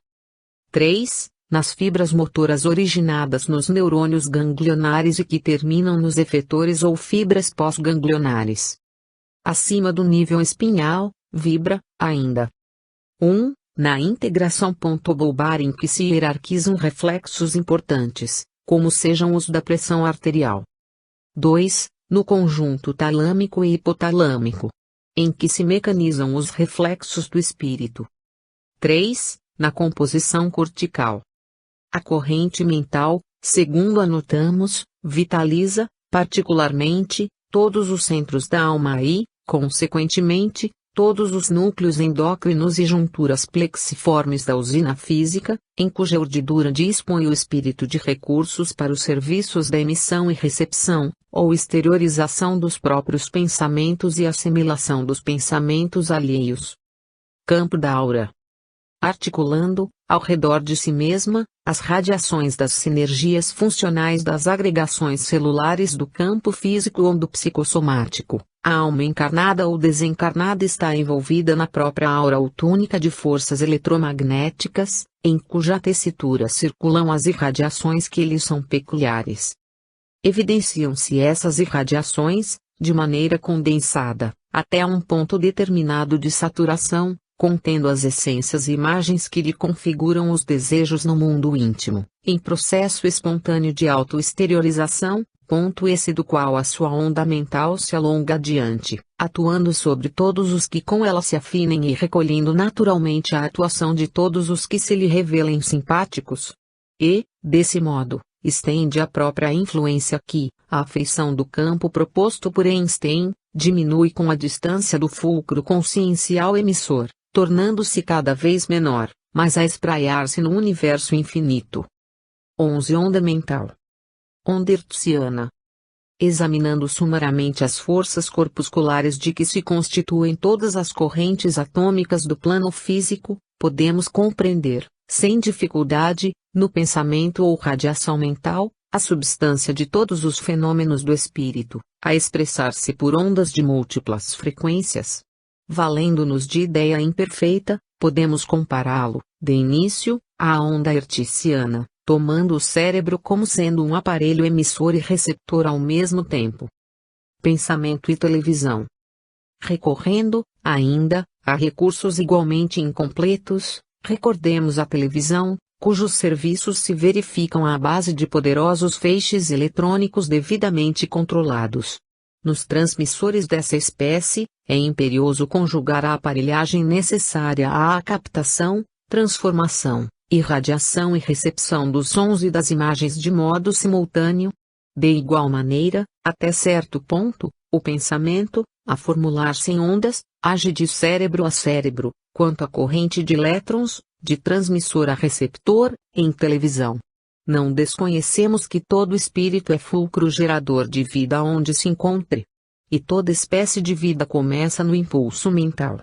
3. Nas fibras motoras originadas nos neurônios ganglionares e que terminam nos efetores ou fibras pós-ganglionares. Acima do nível espinhal, vibra, ainda. 1. Na integração bulbar em que se hierarquizam reflexos importantes, como sejam os da pressão arterial. 2. No conjunto talâmico e hipotalâmico, em que se mecanizam os reflexos do espírito. 3. Na composição cortical. A corrente mental, segundo anotamos, vitaliza, particularmente, todos os centros da alma e, consequentemente, todos os núcleos endócrinos e junturas plexiformes da usina física, em cuja urdidura dispõe o espírito de recursos para os serviços da emissão e recepção, ou exteriorização dos próprios pensamentos e assimilação dos pensamentos alheios. Campo da aura. Articulando, ao redor de si mesma, as radiações das sinergias funcionais das agregações celulares do campo físico ou do psicossomático. A alma encarnada ou desencarnada está envolvida na própria aura ou túnica de forças eletromagnéticas, em cuja tessitura circulam as irradiações que lhe são peculiares. Evidenciam-se essas irradiações, de maneira condensada, até um ponto determinado de saturação, contendo as essências e imagens que lhe configuram os desejos no mundo íntimo, em processo espontâneo de autoexteriorização, ponto esse do qual a sua onda mental se alonga adiante, atuando sobre todos os que com ela se afinem e recolhendo naturalmente a atuação de todos os que se lhe revelem simpáticos. E, desse modo, estende a própria influência que, à afeição do campo proposto por Einstein, diminui com a distância do fulcro consciencial emissor, tornando-se cada vez menor, mas a espraiar-se no universo infinito. 11. Onda mental. Onda hertziana. Examinando sumariamente as forças corpusculares de que se constituem todas as correntes atômicas do plano físico, podemos compreender, sem dificuldade, no pensamento ou radiação mental, a substância de todos os fenômenos do espírito, a expressar-se por ondas de múltiplas frequências. Valendo-nos de ideia imperfeita, podemos compará-lo, de início, à onda hertziana, tomando o cérebro como sendo um aparelho emissor e receptor ao mesmo tempo. Pensamento e televisão. Recorrendo, ainda, a recursos igualmente incompletos, recordemos a televisão, cujos serviços se verificam à base de poderosos feixes eletrônicos devidamente controlados. Nos transmissores dessa espécie, é imperioso conjugar a aparelhagem necessária à captação, transformação, irradiação e recepção dos sons e das imagens de modo simultâneo. De igual maneira, até certo ponto, o pensamento, a formular-se em ondas, age de cérebro a cérebro, quanto a corrente de elétrons, de transmissor a receptor, em televisão. Não desconhecemos que todo espírito é fulcro gerador de vida onde se encontre. E toda espécie de vida começa no impulso mental.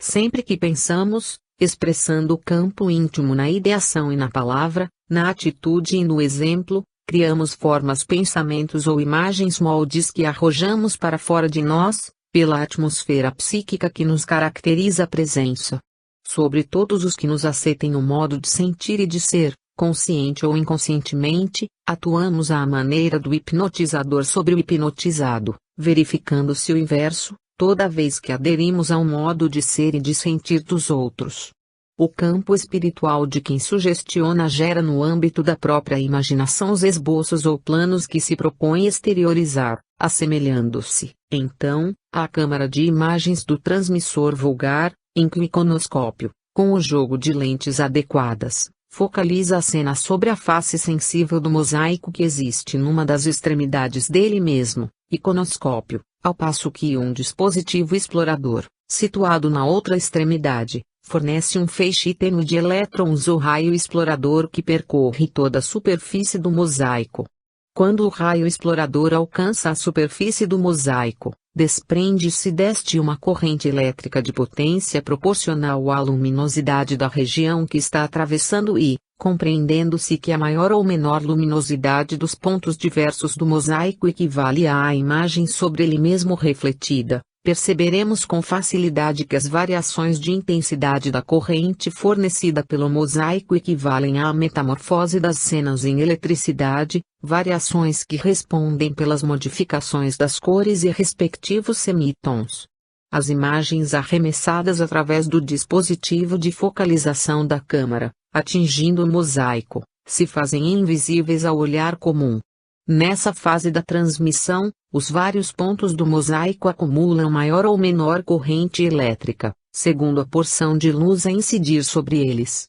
Sempre que pensamos, expressando o campo íntimo na ideação e na palavra, na atitude e no exemplo, criamos formas, pensamentos ou imagens moldes que arrojamos para fora de nós, pela atmosfera psíquica que nos caracteriza a presença. Sobre todos os que nos aceitem o modo de sentir e de ser, consciente ou inconscientemente, atuamos à maneira do hipnotizador sobre o hipnotizado, verificando-se o inverso, toda vez que aderimos ao modo de ser e de sentir dos outros. O campo espiritual de quem sugestiona gera no âmbito da própria imaginação os esboços ou planos que se propõe exteriorizar, assemelhando-se, então, à câmara de imagens do transmissor vulgar, em que o iconoscópio, com o jogo de lentes adequadas, focaliza a cena sobre a face sensível do mosaico que existe numa das extremidades dele mesmo, iconoscópio, ao passo que um dispositivo explorador, situado na outra extremidade, fornece um feixe tênue de elétrons ou raio explorador que percorre toda a superfície do mosaico. Quando o raio explorador alcança a superfície do mosaico, desprende-se deste uma corrente elétrica de potência proporcional à luminosidade da região que está atravessando e, compreendendo-se que a maior ou menor luminosidade dos pontos diversos do mosaico equivale à imagem sobre ele mesmo refletida, perceberemos com facilidade que as variações de intensidade da corrente fornecida pelo mosaico equivalem à metamorfose das cenas em eletricidade, variações que respondem pelas modificações das cores e respectivos semitons. As imagens arremessadas através do dispositivo de focalização da câmara, atingindo o mosaico, se fazem invisíveis ao olhar comum. Nessa fase da transmissão, os vários pontos do mosaico acumulam maior ou menor corrente elétrica, segundo a porção de luz a incidir sobre eles.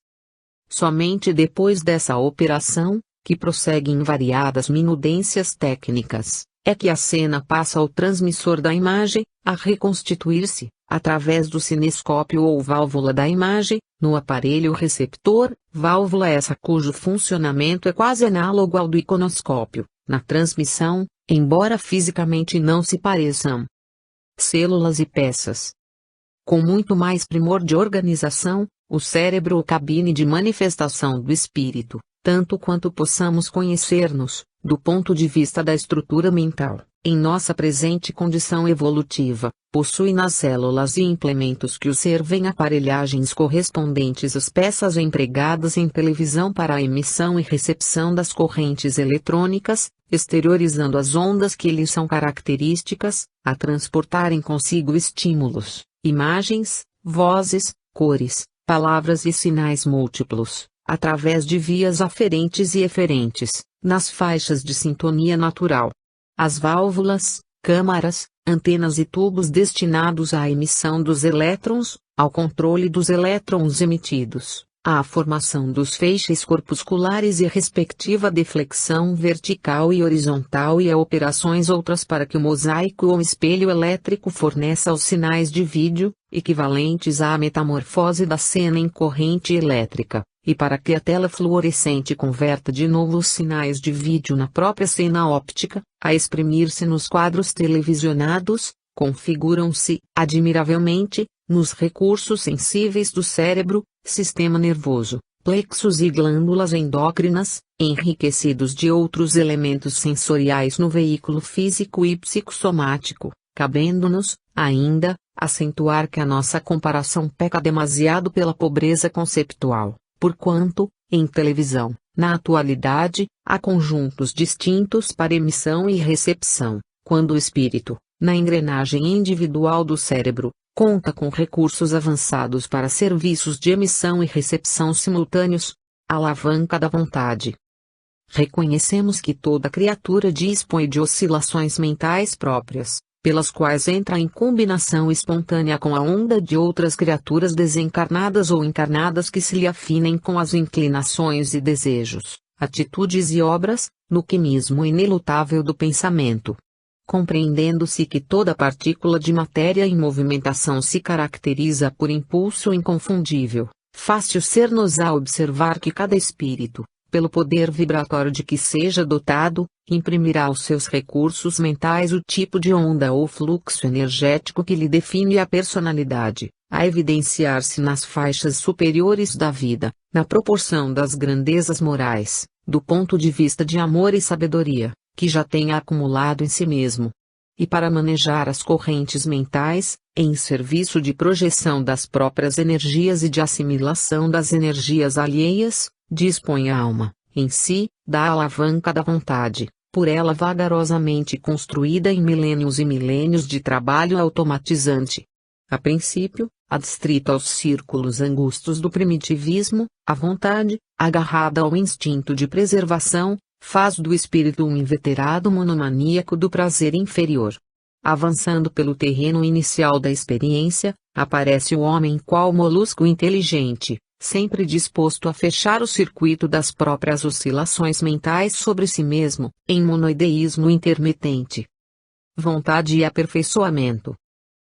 Somente depois dessa operação, que prossegue em variadas minudências técnicas, é que a cena passa ao transmissor da imagem, a reconstituir-se, através do cinescópio ou válvula da imagem, no aparelho receptor, válvula essa cujo funcionamento é quase análogo ao do iconoscópio, na transmissão, embora fisicamente não se pareçam. Células e peças. Com muito mais primor de organização, o cérebro ou cabine de manifestação do espírito, tanto quanto possamos conhecer-nos, do ponto de vista da estrutura mental, em nossa presente condição evolutiva, possui nas células e implementos que o servem aparelhagens correspondentes às peças empregadas em televisão para a emissão e recepção das correntes eletrônicas, exteriorizando as ondas que lhes são características, a transportarem consigo estímulos, imagens, vozes, cores, palavras e sinais múltiplos, através de vias aferentes e eferentes, nas faixas de sintonia natural. As válvulas, câmaras, antenas e tubos destinados à emissão dos elétrons, ao controle dos elétrons emitidos, à formação dos feixes corpusculares e respectiva deflexão vertical e horizontal e a operações outras para que o mosaico ou espelho elétrico forneça os sinais de vídeo, equivalentes à metamorfose da cena em corrente elétrica, e para que a tela fluorescente converta de novo os sinais de vídeo na própria cena óptica, a exprimir-se nos quadros televisionados, configuram-se, admiravelmente, nos recursos sensíveis do cérebro, sistema nervoso, plexos e glândulas endócrinas, enriquecidos de outros elementos sensoriais no veículo físico e psicossomático, cabendo-nos, ainda, acentuar que a nossa comparação peca demasiado pela pobreza conceptual, porquanto, em televisão, na atualidade, há conjuntos distintos para emissão e recepção, quando o espírito, na engrenagem individual do cérebro, conta com recursos avançados para serviços de emissão e recepção simultâneos. Alavanca da vontade. Reconhecemos que toda criatura dispõe de oscilações mentais próprias, pelas quais entra em combinação espontânea com a onda de outras criaturas desencarnadas ou encarnadas que se lhe afinem com as inclinações e desejos, atitudes e obras, no quimismo inelutável do pensamento. Compreendendo-se que toda partícula de matéria em movimentação se caracteriza por impulso inconfundível, fácil ser-nos a observar que cada espírito, pelo poder vibratório de que seja dotado, imprimirá aos seus recursos mentais o tipo de onda ou fluxo energético que lhe define a personalidade, a evidenciar-se nas faixas superiores da vida, na proporção das grandezas morais, do ponto de vista de amor e sabedoria, que já tenha acumulado em si mesmo. E para manejar as correntes mentais, em serviço de projeção das próprias energias e de assimilação das energias alheias, dispõe a alma, em si, da alavanca da vontade, por ela vagarosamente construída em milênios e milênios de trabalho automatizante. A princípio, adstrita aos círculos angustos do primitivismo, a vontade, agarrada ao instinto de preservação, faz do espírito um inveterado monomaníaco do prazer inferior. Avançando pelo terreno inicial da experiência, aparece o homem qual molusco inteligente, sempre disposto a fechar o circuito das próprias oscilações mentais sobre si mesmo, em monoideísmo intermitente. Vontade e aperfeiçoamento.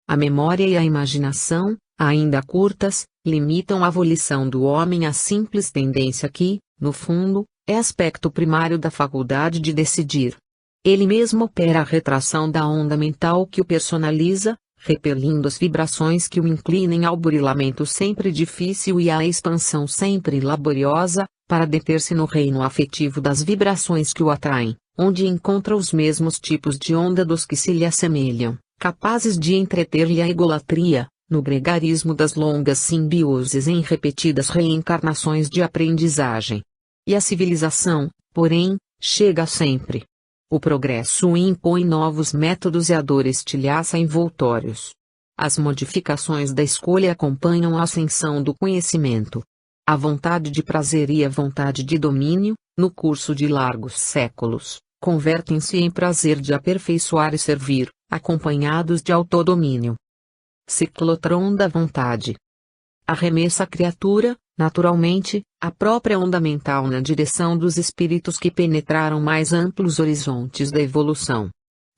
A memória e a imaginação, ainda curtas, limitam a volição do homem à simples tendência que, no fundo, é aspecto primário da faculdade de decidir. Ele mesmo opera a retração da onda mental que o personaliza, repelindo as vibrações que o inclinem ao burilamento sempre difícil e à expansão sempre laboriosa, para deter-se no reino afetivo das vibrações que o atraem, onde encontra os mesmos tipos de onda dos que se lhe assemelham, capazes de entreter-lhe a egolatria, no gregarismo das longas simbioses em repetidas reencarnações de aprendizagem. E a civilização, porém, chega sempre. O progresso impõe novos métodos e a dor estilhaça envoltórios. As modificações da escolha acompanham a ascensão do conhecimento. A vontade de prazer e a vontade de domínio, no curso de largos séculos, convertem-se em prazer de aperfeiçoar e servir, acompanhados de autodomínio. Ciclotron da vontade. Arremessa a criatura, naturalmente, a própria onda mental na direção dos espíritos que penetraram mais amplos horizontes da evolução.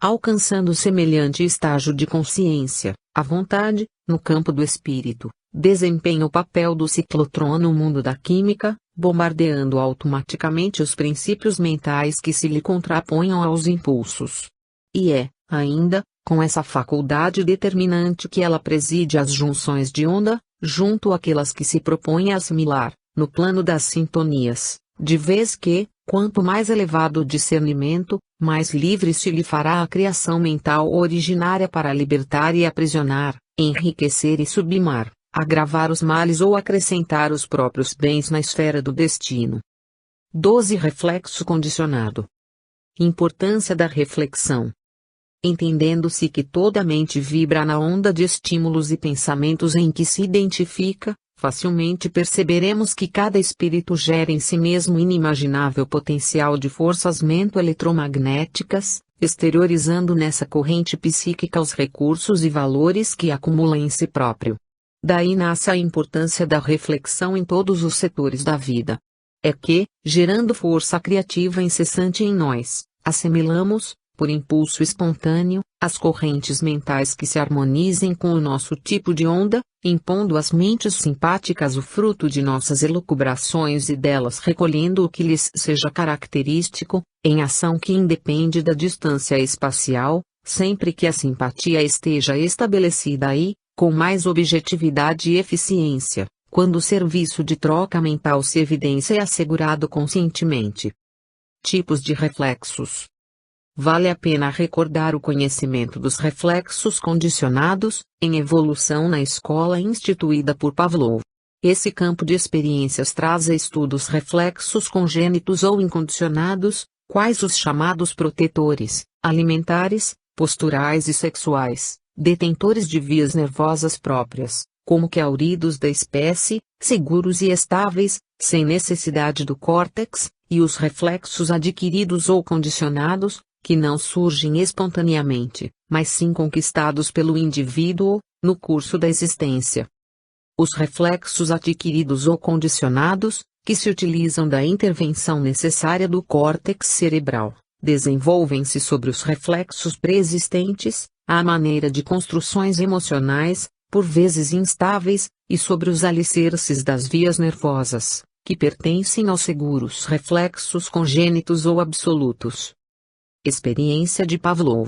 Alcançando semelhante estágio de consciência, a vontade, no campo do espírito, desempenha o papel do ciclotron no mundo da química, bombardeando automaticamente os princípios mentais que se lhe contraponham aos impulsos. E é, ainda, com essa faculdade determinante que ela preside as junções de onda, junto àquelas que se propõe a assimilar, no plano das sintonias, de vez que, quanto mais elevado o discernimento, mais livre se lhe fará a criação mental originária para libertar e aprisionar, enriquecer e sublimar, agravar os males ou acrescentar os próprios bens na esfera do destino. 12. Reflexo condicionado. Importância da reflexão. Entendendo-se que toda mente vibra na onda de estímulos e pensamentos em que se identifica, facilmente perceberemos que cada espírito gera em si mesmo inimaginável potencial de forças mento-eletromagnéticas, exteriorizando nessa corrente psíquica os recursos e valores que acumula em si próprio. Daí nasce a importância da reflexão em todos os setores da vida. É que, gerando força criativa incessante em nós, assimilamos, por impulso espontâneo, as correntes mentais que se harmonizem com o nosso tipo de onda, impondo às mentes simpáticas o fruto de nossas elucubrações e delas recolhendo o que lhes seja característico, em ação que independe da distância espacial, sempre que a simpatia esteja estabelecida aí, com mais objetividade e eficiência, quando o serviço de troca mental se evidencia assegurado conscientemente. Tipos de reflexos. Vale a pena recordar o conhecimento dos reflexos condicionados, em evolução na escola instituída por Pavlov. Esse campo de experiências traz a estudo os reflexos congênitos ou incondicionados, quais os chamados protetores, alimentares, posturais e sexuais, detentores de vias nervosas próprias, como que auridos da espécie, seguros e estáveis, sem necessidade do córtex, e os reflexos adquiridos ou condicionados, que não surgem espontaneamente, mas sim conquistados pelo indivíduo, no curso da existência. Os reflexos adquiridos ou condicionados, que se utilizam da intervenção necessária do córtex cerebral, desenvolvem-se sobre os reflexos preexistentes, à maneira de construções emocionais, por vezes instáveis, e sobre os alicerces das vias nervosas, que pertencem aos seguros reflexos congênitos ou absolutos. Experiência de Pavlov.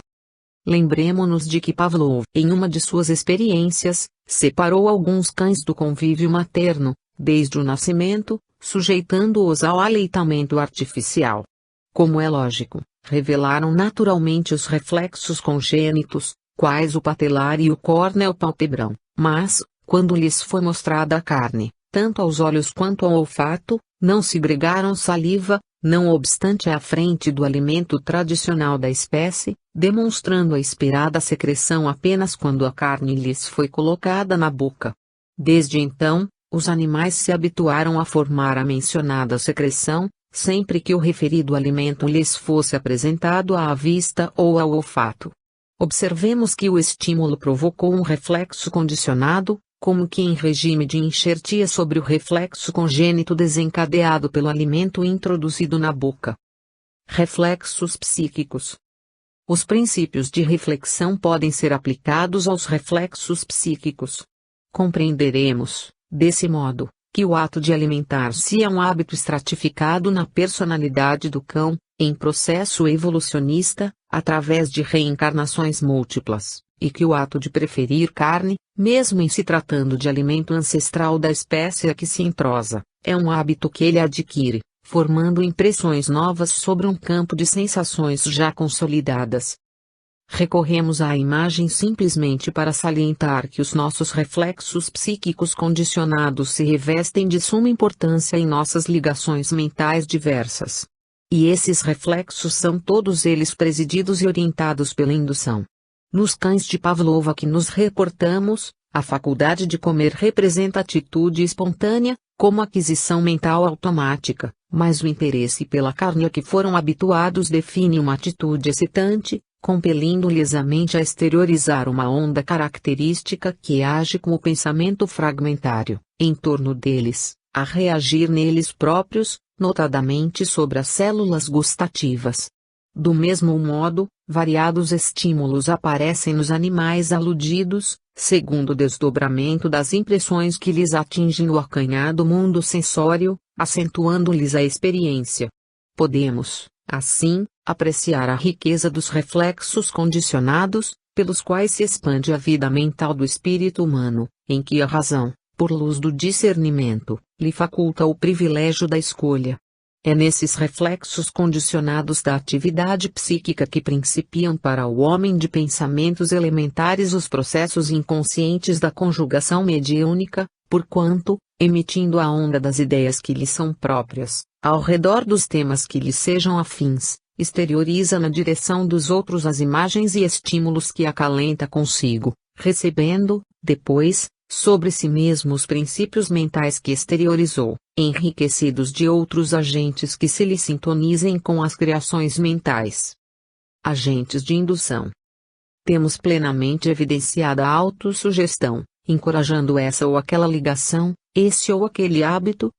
Lembremo-nos de que Pavlov, em uma de suas experiências, separou alguns cães do convívio materno, desde o nascimento, sujeitando-os ao aleitamento artificial. Como é lógico, revelaram naturalmente os reflexos congênitos, quais o patelar e o córneo palpebrão, mas, quando lhes foi mostrada a carne, tanto aos olhos quanto ao olfato, não segregaram saliva, não obstante à frente do alimento tradicional da espécie, demonstrando a esperada secreção apenas quando a carne lhes foi colocada na boca. Desde então, os animais se habituaram a formar a mencionada secreção, sempre que o referido alimento lhes fosse apresentado à vista ou ao olfato. Observemos que o estímulo provocou um reflexo condicionado, como que em regime de enxertia sobre o reflexo congênito desencadeado pelo alimento introduzido na boca. Reflexos psíquicos. Os princípios de reflexão podem ser aplicados aos reflexos psíquicos. Compreenderemos, desse modo, que o ato de alimentar-se é um hábito estratificado na personalidade do cão, em processo evolucionista, através de reencarnações múltiplas, e que o ato de preferir carne, mesmo em se tratando de alimento ancestral da espécie a que se entrosa, é um hábito que ele adquire, formando impressões novas sobre um campo de sensações já consolidadas. Recorremos à imagem simplesmente para salientar que os nossos reflexos psíquicos condicionados se revestem de suma importância em nossas ligações mentais diversas. E esses reflexos são todos eles presididos e orientados pela indução. Nos cães de Pavlov a que nos reportamos, a faculdade de comer representa atitude espontânea, como aquisição mental automática, mas o interesse pela carne a que foram habituados define uma atitude excitante, compelindo-lhes a mente a exteriorizar uma onda característica que age como pensamento fragmentário, em torno deles, a reagir neles próprios, notadamente sobre as células gustativas. Do mesmo modo, variados estímulos aparecem nos animais aludidos, segundo o desdobramento das impressões que lhes atingem o acanhado mundo sensório, acentuando-lhes a experiência. Podemos, assim, apreciar a riqueza dos reflexos condicionados, pelos quais se expande a vida mental do espírito humano, em que a razão, por luz do discernimento, lhe faculta o privilégio da escolha. É nesses reflexos condicionados da atividade psíquica que principiam para o homem de pensamentos elementares os processos inconscientes da conjugação mediúnica, porquanto, emitindo a onda das ideias que lhe são próprias, ao redor dos temas que lhe sejam afins, exterioriza na direção dos outros as imagens e estímulos que acalenta consigo, recebendo, depois, sobre si mesmo os princípios mentais que exteriorizou, enriquecidos de outros agentes que se lhe sintonizem com as criações mentais. Agentes de indução. Temos plenamente evidenciada a autossugestão, encorajando essa ou aquela ligação, esse ou aquele hábito,